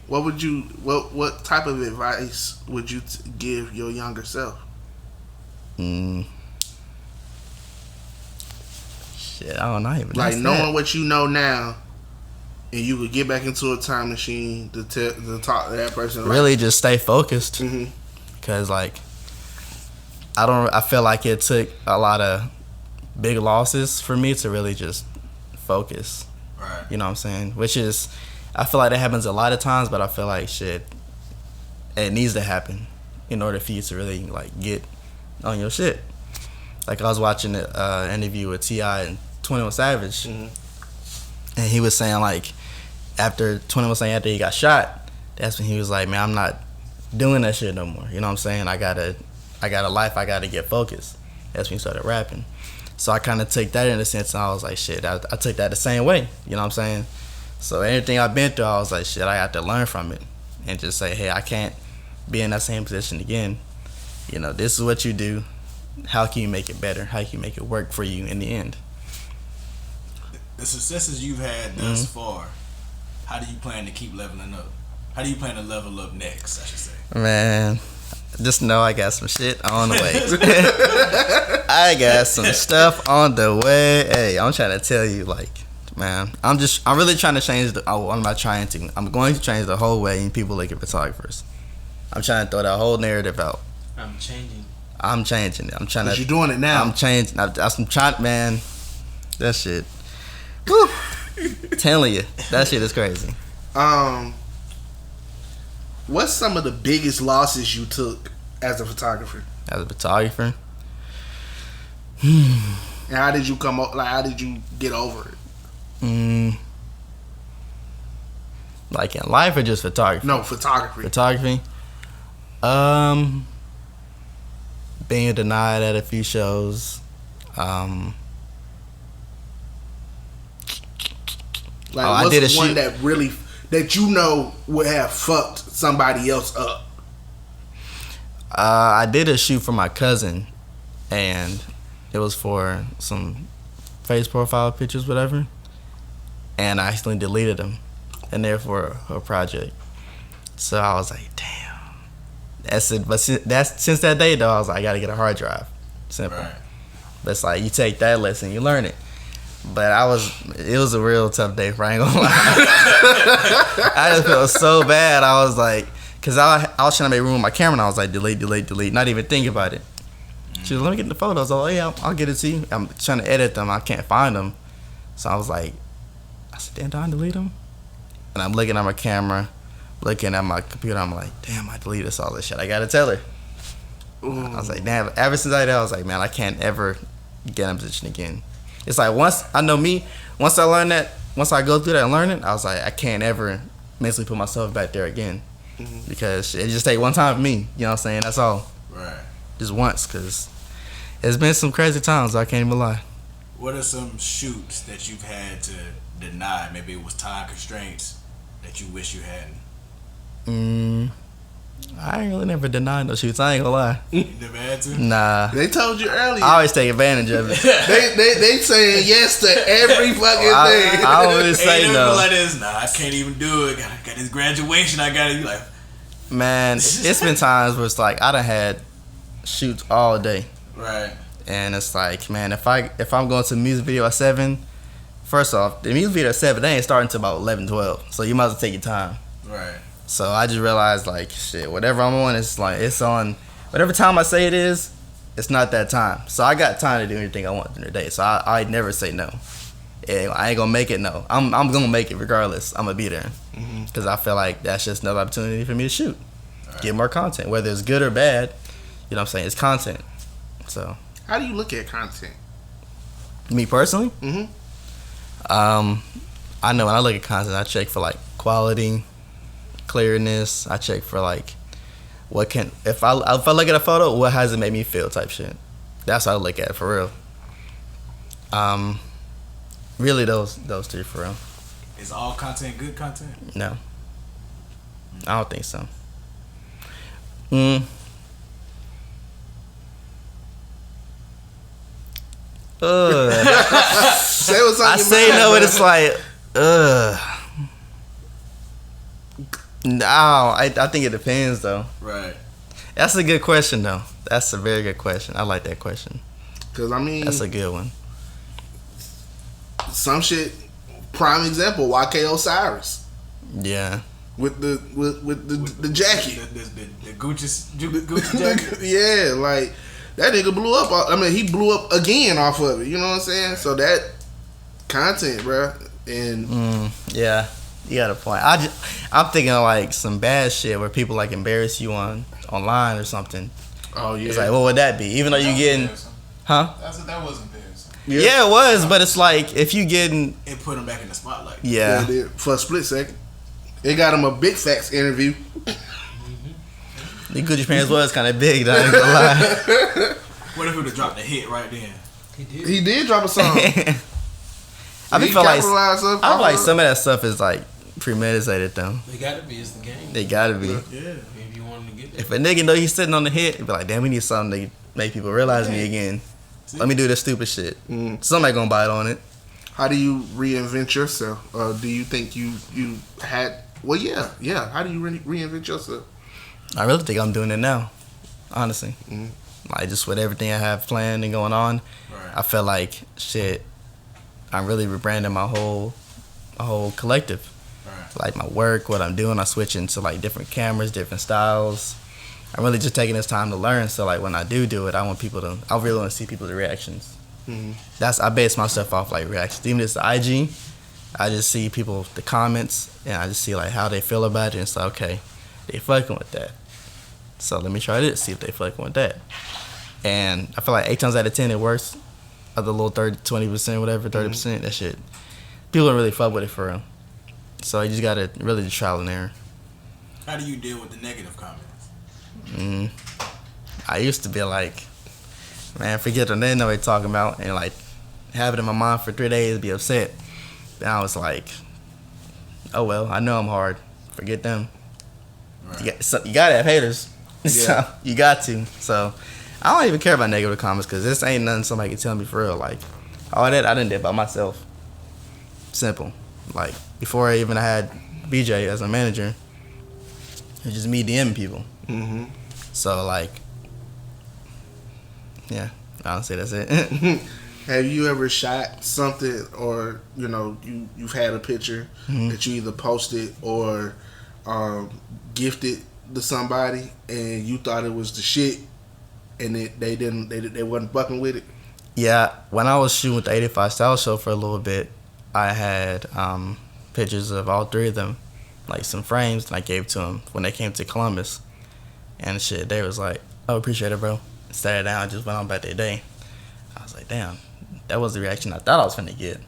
What type of advice would you give your younger self? Shit, I don't know. Like, knowing what you know now, and you could get back into a time machine to talk to that person. Really, just stay focused. Mm-hmm. Cause like, I feel like it took a lot of big losses for me to really just focus. Right. You know what I'm saying? Which is, I feel like that happens a lot of times, but I feel like shit, it needs to happen in order for you to really like get on your shit. Like, I was watching an interview with T.I. and 21 Savage, and he was saying like, after he got shot, that's when he was like, man, I'm not doing that shit no more. You know what I'm saying? I got a life. I gotta get focused. That's when he started rapping. So I kind of took that in a sense, and I was like, shit, I took that the same way. You know what I'm saying? So anything I've been through, I was like, shit, I have to learn from it and just say, hey, I can't be in that same position again. You know, this is what you do. How can you make it better? How can you make it work for you in the end? The successes you've had thus far, how do you plan to keep leveling up? How do you plan to level up next, I should say? Man, just know I got some shit on the way. I got some stuff on the way. Hey, I'm trying to tell you, like, man, I'm really trying to change I'm going to change the whole way people look at photographers. I'm trying to throw that whole narrative out. I'm changing it. I'm trying to. You're doing it now. I'm changing. I'm trying, man. That shit. Woo. Telling you, that shit is crazy. What's some of the biggest losses you took as a photographer? As a photographer, and how did you come up? Like, how did you get over it? Like in life or just photography? No, photography. Photography. Being denied at a few shows. Like, I what's did a one shoot that you know would have fucked somebody else up? I did a shoot for my cousin, and it was for some face profile pictures, whatever. And I accidentally deleted them, and therefore her project. So I was like, damn. That's it. But since that day though, I was like, I gotta get a hard drive. Simple. Right. But it's like, you take that lesson, you learn it. But it was a real tough day, I ain't gonna lie. I just felt so bad. I was like, cause I was trying to make room with my camera, and I was like, delete, not even think about it. She was, let me get the photos. I was like, yeah, I'll get it to you. I'm trying to edit them, I can't find them. So I was like, I said, damn, do I delete them? And I'm looking at my camera, looking at my computer, I'm like, damn, I deleted all this shit. I gotta tell her. I was like, damn, ever since I did, I was like, man, I can't ever get in a position again. It's like, once I learn that, once I go through that and learn it, I was like, I can't ever mentally put myself back there again. Because it just take one time for me, you know what I'm saying? That's all. Right. Just once, because it's been some crazy times, I can't even lie. What are some shoots that you've had to deny? Maybe it was time constraints that you wish you hadn't. I ain't really never denied no shoots, I ain't gonna lie. You never had to? Nah. They told you earlier. I always take advantage of it. they saying yes to every fucking thing. I don't really say Ain't no. like this. Nah, I can't even do it. Got this graduation. I gotta be like. Man, it's been times where it's like I done had shoots all day, Right. and it's like, man, if I'm going to the music video at 7, first off, the music video at 7 they ain't starting until about 11, 12, so you might as well take your time. Right. So I just realized, like, shit, whatever I'm on, it's on whatever time I say it is. It's not that time, so I got time to do anything I want during the day. So I never say no. I ain't gonna make it no. I'm gonna make it regardless. I'm gonna be there because I feel like that's just another opportunity for me to shoot, get more content, whether it's good or bad. You know what I'm saying? It's content. So How do you look at content? me personally, I know when I look at content, I check for like quality, clearness. I check for like if I look at a photo, what has it made me feel type shit. That's what I look at for real. Really those two for real. Is all content good content? No, I don't think so. Say what's on I your say mind, no, bro. but it's like, no, I think it depends though. Right. That's a good question though. That's a very good question. I like that question. Cause I mean, That's a good one. some shit. Prime example: YK Osiris Yeah. with the jacket. The Gucci jacket. Yeah, like that nigga blew up. I mean, he blew up again off of it. You know what I'm saying? So that content, bro, and Yeah. You got a point. I'm thinking of like some bad shit where people like embarrass you online or something. oh yeah, It's like, what would that be? Even though you getting, huh? That was embarrassing. Yeah, it was, but it's like if you getting, It put him back in the spotlight. yeah. They did for a split second. They got him a Big Facts interview. The Gucci pants was kind of big, though, I ain't gonna lie. What if he would have dropped a hit right then? He did. He did drop a song. I He feel like capitalized up I feel off like of it. some of that stuff is like premeditated though. They gotta be. It's the game. They gotta be. Yeah. If you want him to get there. If a nigga know he's sitting on the hit, he be like, damn, we need something to make people realize me again. Let me do this stupid shit. Somebody gonna bite on it. How do you reinvent yourself? Do you think you had? Well, yeah. How do you reinvent yourself? I really think I'm doing it now, honestly. Like just with everything I have planned and going on, Right. I feel like shit. I'm really rebranding my whole collective. Right. Like my work, what I'm doing, I switch into like different cameras, different styles. I'm really just taking this time to learn. So like when I do it, I really want to see people's reactions. I base my stuff off like reactions. Even if it's the IG, I just see people, the comments, and I just see like how they feel about it. And it's like, okay, they fucking with that. So let me try this, see if they fucking with that. And I feel like 8 times out of 10 it works. Other little 20%, whatever, 30%, that shit. People don't really fuck with it for real. So you just gotta really just trial and error. How do you deal with the negative comments? I used to be like, man, forget what they know what they talking about, and like have it in my mind for 3 days, be upset. Then I was like, oh well, I know I'm hard. Forget them. Right. You gotta have haters. So Yeah. you got to. So I don't even care about negative comments because this ain't nothing somebody can tell me for real. Like all that I done did by myself. Simple. Like before I had BJ as a manager, it was just me DMing people. So like, yeah, honestly that's it. Have you ever shot something, or you've had a picture that you either posted or gifted to somebody, and you thought it was the shit, and they wasn't fucking with it? Yeah, when I was shooting with the 85 Style Show for a little bit, I had pictures of all 3 of them, like some frames, and I gave to them when they came to Columbus. And shit, they was like, oh, appreciate it, bro. Sat down, and just went on about their day. I was like, damn, that was the reaction I thought I was finna get.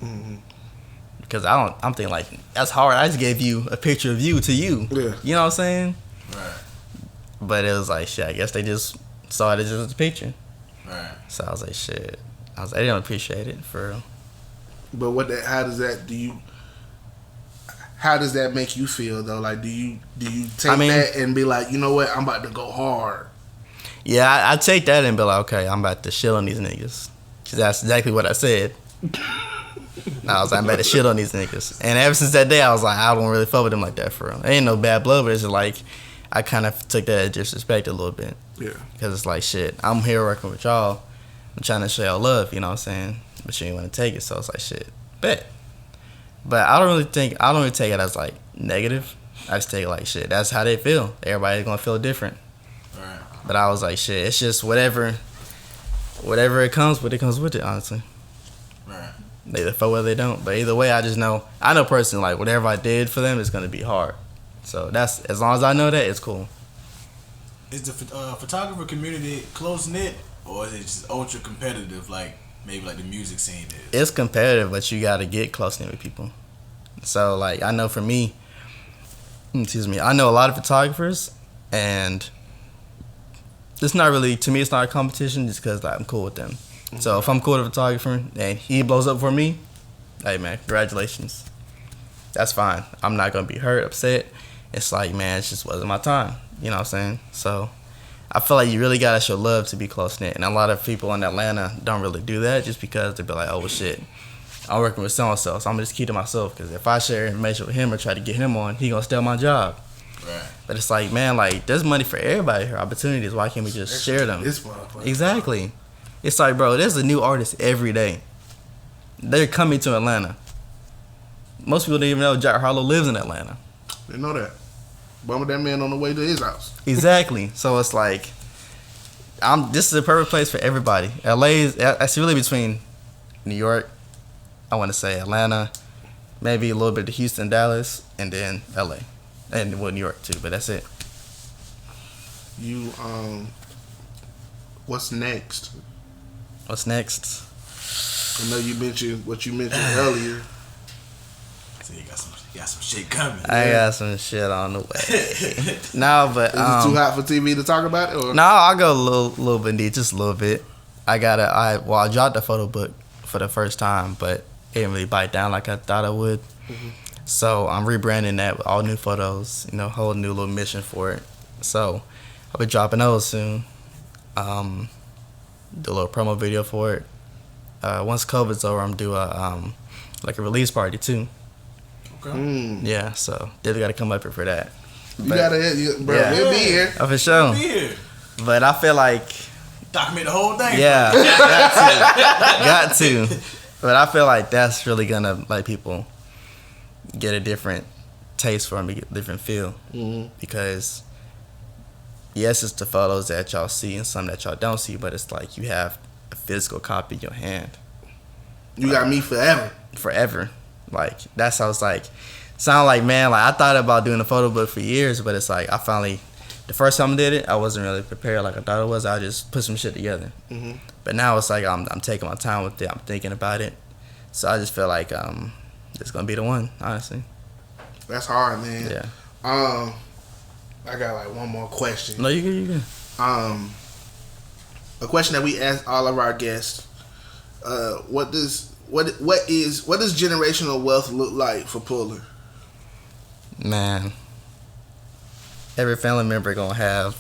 Because I'm thinking like, that's hard. I just gave you a picture of you to you. Yeah. You know what I'm saying? Right. But it was like, shit, I guess they just saw it as just a picture. Right. So I was like, shit. They didn't appreciate it, for real. But how does that make you feel though? Like, do you take that and be like, you know what, I'm about to go hard? Yeah, I take that and be like, okay, I'm about to shit on these niggas. 'Cause that's exactly what I said. I was like, I'm about to shit on these niggas. And ever since that day, I was like, I don't really fuck with them like that, for real. It ain't no bad blood, but it's just like, I kind of took that as disrespect a little bit. Yeah. Because it's like, shit, I'm here working with y'all. I'm trying to show y'all love, you know what I'm saying? But you ain't want to take it, so it's like, shit, bet. But I don't really take it as like negative. I just take it like, shit, that's how they feel. Everybody's gonna feel different. Right. But I was like, shit, it's just whatever it comes with, honestly. Right. They either fuck with it or they don't. But either way, I know personally, like, whatever I did for them is gonna be hard. So that's, as long as I know that, it's cool. Is the photographer community close knit, or is it just ultra competitive, like maybe like the music scene is? It's competitive, but you gotta get close in with people. So like, I know for me, I know a lot of photographers, and it's not really, to me, it's not a competition just because like, I'm cool with them. So if I'm cool with a photographer and he blows up for me, hey man, congratulations. That's fine. I'm not gonna be hurt, upset. It's like, man, it just wasn't my time. You know what I'm saying? So I feel like you really gotta show love to be close knit, and a lot of people in Atlanta don't really do that just because they be like, oh well, shit, I'm working with so and so, so I'm gonna just keep to myself because if I share information with him or try to get him on, he gonna steal my job. Right. But it's like, man, like there's money for everybody here, opportunities. Why can't we just share them? Exactly. It's like, bro, there's a new artist every day. They're coming to Atlanta. Most people don't even know Jack Harlow lives in Atlanta. They know that. Bumming that man on the way to his house. Exactly. So it's like, this is a perfect place for everybody. It's really between New York, I want to say Atlanta, maybe a little bit of Houston, Dallas, and then LA. And well, New York too, but that's it. You, what's next? What's next? I know you mentioned what you mentioned earlier. So you got some shit coming. I got some shit on the way. No, but Is it too hot for TV to talk about it? Or? No, I'll go a little bit deep, just a little bit. I dropped the photo book for the first time, but it didn't really bite down like I thought it would. Mm-hmm. So I'm rebranding that with all new photos, whole new little mission for it. So I'll be dropping those soon. Do a little promo video for it. Once COVID's over, I'm do a release party too. Okay. Yeah, so definitely got to come up here for that. You gotta, bro. Yeah. We'll be here. Oh, for sure. We'll be here. But I feel like document the whole thing. Yeah, got to. But I feel like that's really gonna let people get a different taste for them, get a different feel. Mm-hmm. Because yes, it's the photos that y'all see and some that y'all don't see, but it's like you have a physical copy in your hand. You got me forever. Forever. Like that's how it's like. Sound like, man, like I thought about doing a photo book for years, but it's like I finally, the first time I did it, I wasn't really prepared like I thought it was. I just put some shit together. Mm-hmm. But now it's like I'm taking my time with it. I'm thinking about it. So I just feel like it's gonna be the one, honestly. That's hard, man. Yeah. I got like one more question. No, you good. A question that we ask all of our guests: what does generational wealth look like for Puller? Man, every family member gonna have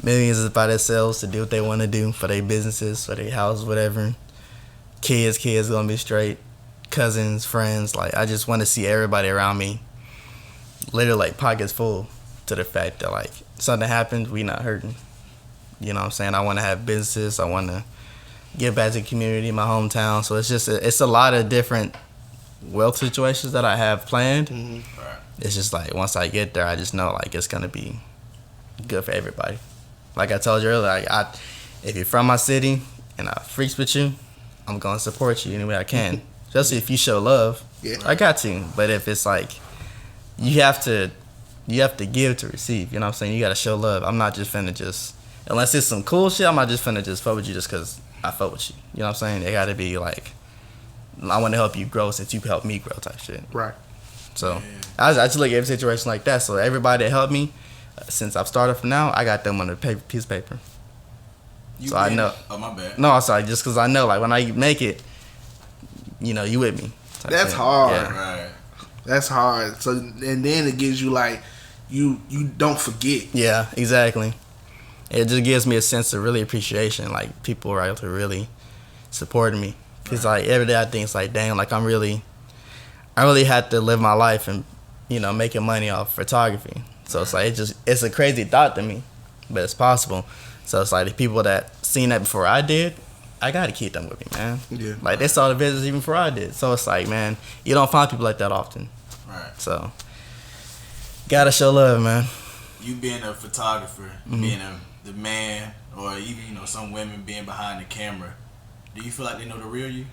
millions by themselves to do what they want to do for their businesses, for their house, whatever. Kids gonna be straight. Cousins, friends, like I just want to see everybody around me literally like pockets full to the fact that like something happened, we not hurting. You know what I'm saying? I want to have businesses. I want to give back to the community, my hometown. So it's just it's a lot of different wealth situations that I have planned. Mm-hmm. Right. It's just like once I get there, I just know like it's gonna be good for everybody. Like I told you earlier, like if you're from my city and I freaks with you, I'm gonna support you any way I can. Especially if you show love. Yeah. I got to. But if it's like you have to give to receive. You know what I'm saying? You gotta show love. I'm not just finna unless it's some cool shit, I'm not just finna just fuck with you just cause I fuck with you. You know what I'm saying? It gotta be like I want to help you grow since you helped me grow type shit. Right. So I just look at every situation like that. So everybody that helped me since I've started from now, I got them on a piece of paper. So I know. Oh my bad. No, I'm sorry. Just because I know, like when I make it, you with me. That's hard. Yeah. Right. That's hard. So and then it gives you like you don't forget. Yeah, exactly. It just gives me a sense of really appreciation. Like people are out to really supporting me. Cause like every day I think it's like, dang, like I really had to live my life and making money off photography. So it's like it's a crazy thought to me, but it's possible. So it's like the people that seen that before I did, I gotta keep them with me, man. Yeah. Like they saw the business even before I did. So it's like, man, you don't find people like that often. Right. So gotta show love, man. You being a photographer, mm-hmm. being the man, or even some women being behind the camera. Do you feel like they know the real you?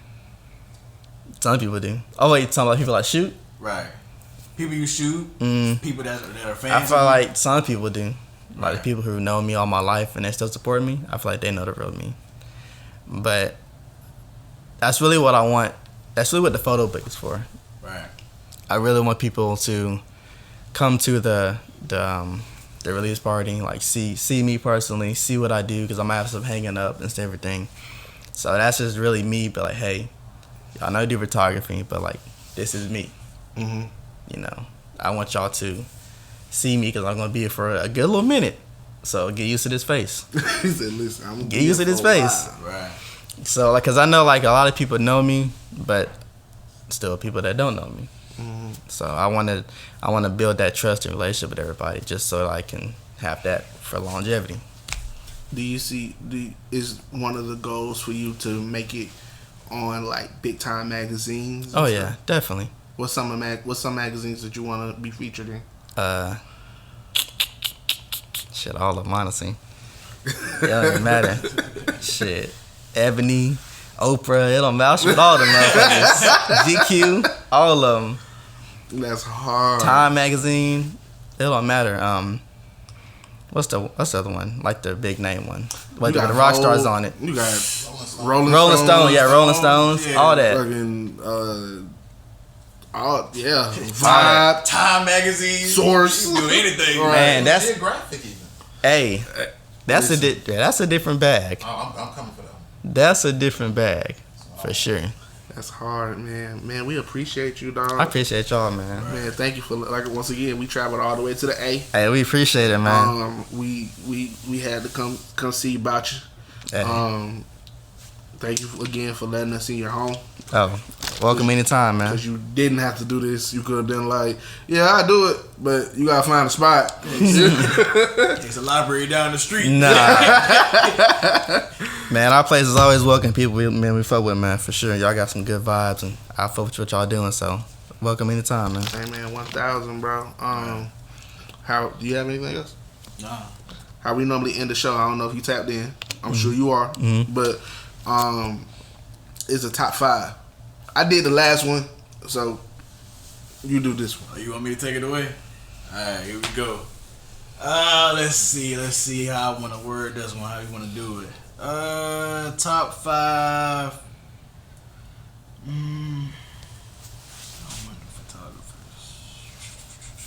Some people do. Oh wait, you talking about people that shoot? Right. People you shoot, people that are fans. I feel like some people do. Like the people who know me all my life and they still support me, I feel like they know the real me. But that's really what I want. That's really what the photo book is for. Right. I really want people to come to the release party, like see me personally, see what I do, because I'm gonna have some hanging up and everything. So that's just really me, but like, hey, I know I do photography, but like, this is me. Mm-hmm. I want y'all to see me because I'm gonna be here for a good little minute. So get used to this face. He said, "Listen, I'm gonna Get used to this face." Right. So like, cause I know like a lot of people know me, but still people that don't know me. Mm-hmm. So I want to build that trust and relationship with everybody, just so that I can have that for longevity. Do you see? Is one of the goals for you to make it on like big time magazines? Oh yeah, definitely. What's some magazines that you want to be featured in? Shit, all of them, honestly. It doesn't matter. Shit, Ebony, Oprah, it don't matter. With all them motherfuckers. GQ, all of them. That's hard. Time magazine, it don't matter. What's the other one? Like the big name one. Like the rock stars on it. You got Rolling Stone, yeah, Rolling Stones, yeah. all that. fucking Vibe, Time magazine. Source. You can do anything. Right. Man, that's Geographic even. hey, that's a different bag. Oh, I'm coming for that one. That's a different bag for sure. That's hard, man. Man, we appreciate you, dog. I appreciate y'all, man. Man, thank you for once again. We traveled all the way to the A. Hey, we appreciate it, man. We had to come see about you. Hey. Thank you again for letting us in your home. Oh, welcome anytime, man. Because you didn't have to do this. You could have been like, yeah, I do it, but you gotta find a spot. There's a library down the street. Nah. Man, our place is always welcoming people we fuck with, man, for sure. Y'all got some good vibes, and I fuck with what y'all doing, so welcome anytime, man. Hey, man, 1,000, bro. How do you have anything else? Nah. How we normally end the show, I don't know if you tapped in. I'm sure you are. But it's a top 5. I did the last one, so you do this one. Oh, you want me to take it away? Alright, here we go. Let's see how I want to word this one, how you want to do it. Top 5. I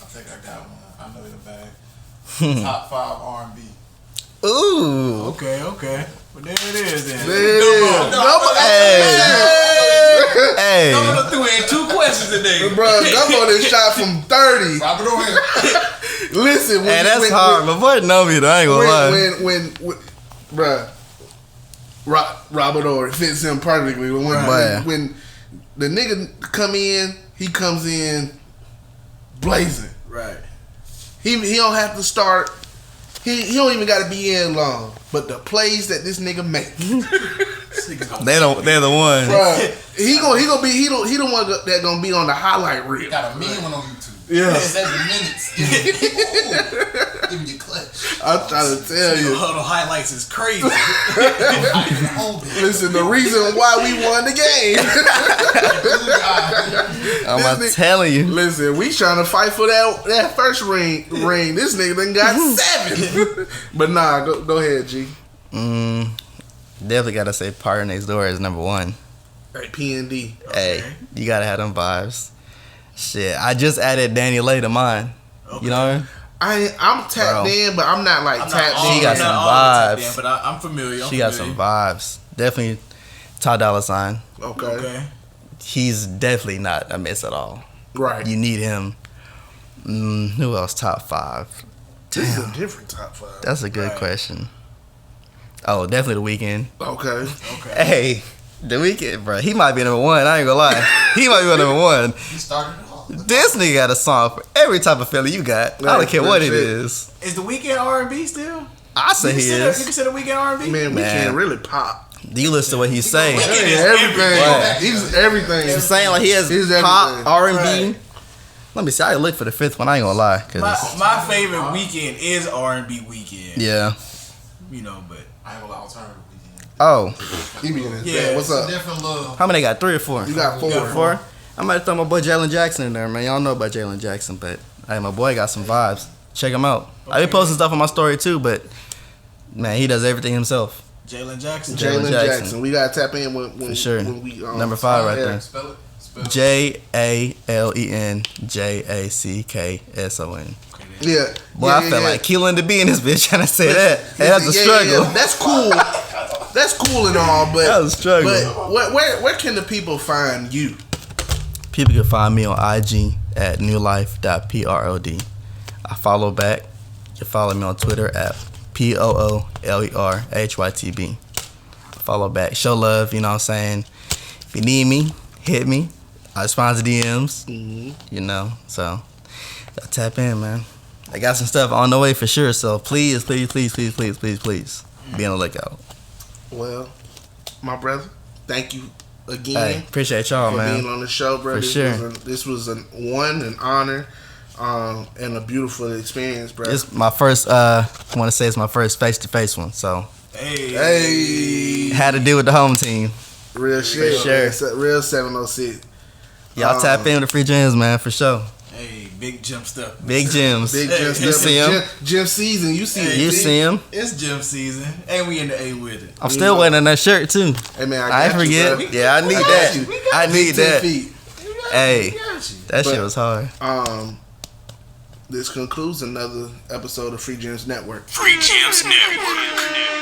think I got one. I know your bag. Top 5 R&B. Ooh. Okay. Well, there it is then. Hey. Gumbo threw in 2 questions today. Bro, Gumbo this shot from 30. Robert O'Hare. Listen, Hey, that's hard. My boy know me though. I ain't gonna lie. when bruh, Robert Orr fits him perfectly. When the nigga come in, he comes in blazing. Right. He don't have to start. He don't even got to be in long. But the plays that this nigga make, They're the one. bruh, he the one that gonna be on the highlight reel. Got a mean one on YouTube. Yeah. 7 minutes. Give me your clutch. I'm trying to tell you. Huddle highlights is crazy. Listen, the reason why we won the game. I'm telling you. Listen, we trying to fight for that first ring. This nigga done got 7. But nah, go ahead, G. Definitely gotta say Party Next Door is number 1. Hey, P&D. Hey, you gotta have them vibes. Shit, I just added Danny Lay to mine. Okay. You know? I'm tapped in, but I'm not like tapped in. She got some vibes. But I'm familiar. She got some vibes. Definitely Ty Dolla $ign. Okay. He's definitely not a miss at all. Right. You need him. Who else? Top 5. This is a different top 5. That's a good question. Oh, definitely The Weeknd. Okay. Hey, The Weeknd, bro. He might be number 1. I ain't gonna lie. He might be number 1. He started it all. This nigga got a song for every type of feeling you got. I don't care what it is. Is The Weeknd R&B still? I say he is. You consider Weeknd R&B? Man, we can't really pop. Do you listen to what he's saying? Weeknd is Everything. Right. He's everything. He's saying like he has He's pop, everything. R&B. Right. Let me see. I look for the 5th one. I ain't gonna lie. My favorite Weeknd is R&B Weeknd. Yeah. You know, but I ain't gonna lie, alternative weekend. Oh, He be in his Yeah, bed. What's up? Different love. how many got? 3 or 4? You got 4. 4? I might throw my boy Jalen Jackson in there, man. Y'all know about Jalen Jackson, but hey, my boy got some vibes. Check him out. I be posting stuff on my story too, but man, he does everything himself. Jalen Jackson. Jalen Jackson. Jackson. We gotta tap in when For sure. when we Number 5 right yeah. there. Spell it. JALENJACKSON. Yeah. Boy, I felt like killing to be in this bitch trying to say that. Hey, that's a struggle. Yeah. That's cool. That's cool and all, but That was a struggle. But where can the people find you? People can find me on IG at newlife.prod. I follow back. You can follow me on Twitter at POOLERHYTB. Follow back, show love. You know what I'm saying? If you need me, hit me. I respond to DMs. You know, so tap in, man. I got some stuff on the way for sure. So please be on the lookout. Well, my brother, thank you again. Hey, appreciate y'all, for man. being on the show, bro. For sure. This was an honor, and a beautiful experience, bro. It's my first. I want to say it's my first face-to-face one. So Hey, had to deal with the home team. real shit, sure. Real 706. Y'all tap in with the free gems, man, for sure. Hey, big gym stuff. Big gems. Big Hey, gym you stuff. see 'em? Gym season. You see Hey, it. You G. see him? It's gym season, and we in the A with it. I'm still wearing that shirt too. Hey man, I ain't got you, forget. bro. Yeah, I need got that. you. I need 10 that. feet. Hey, We got you. that shit But- was hard. This concludes another episode of Free Gems Network. Free Gems Network.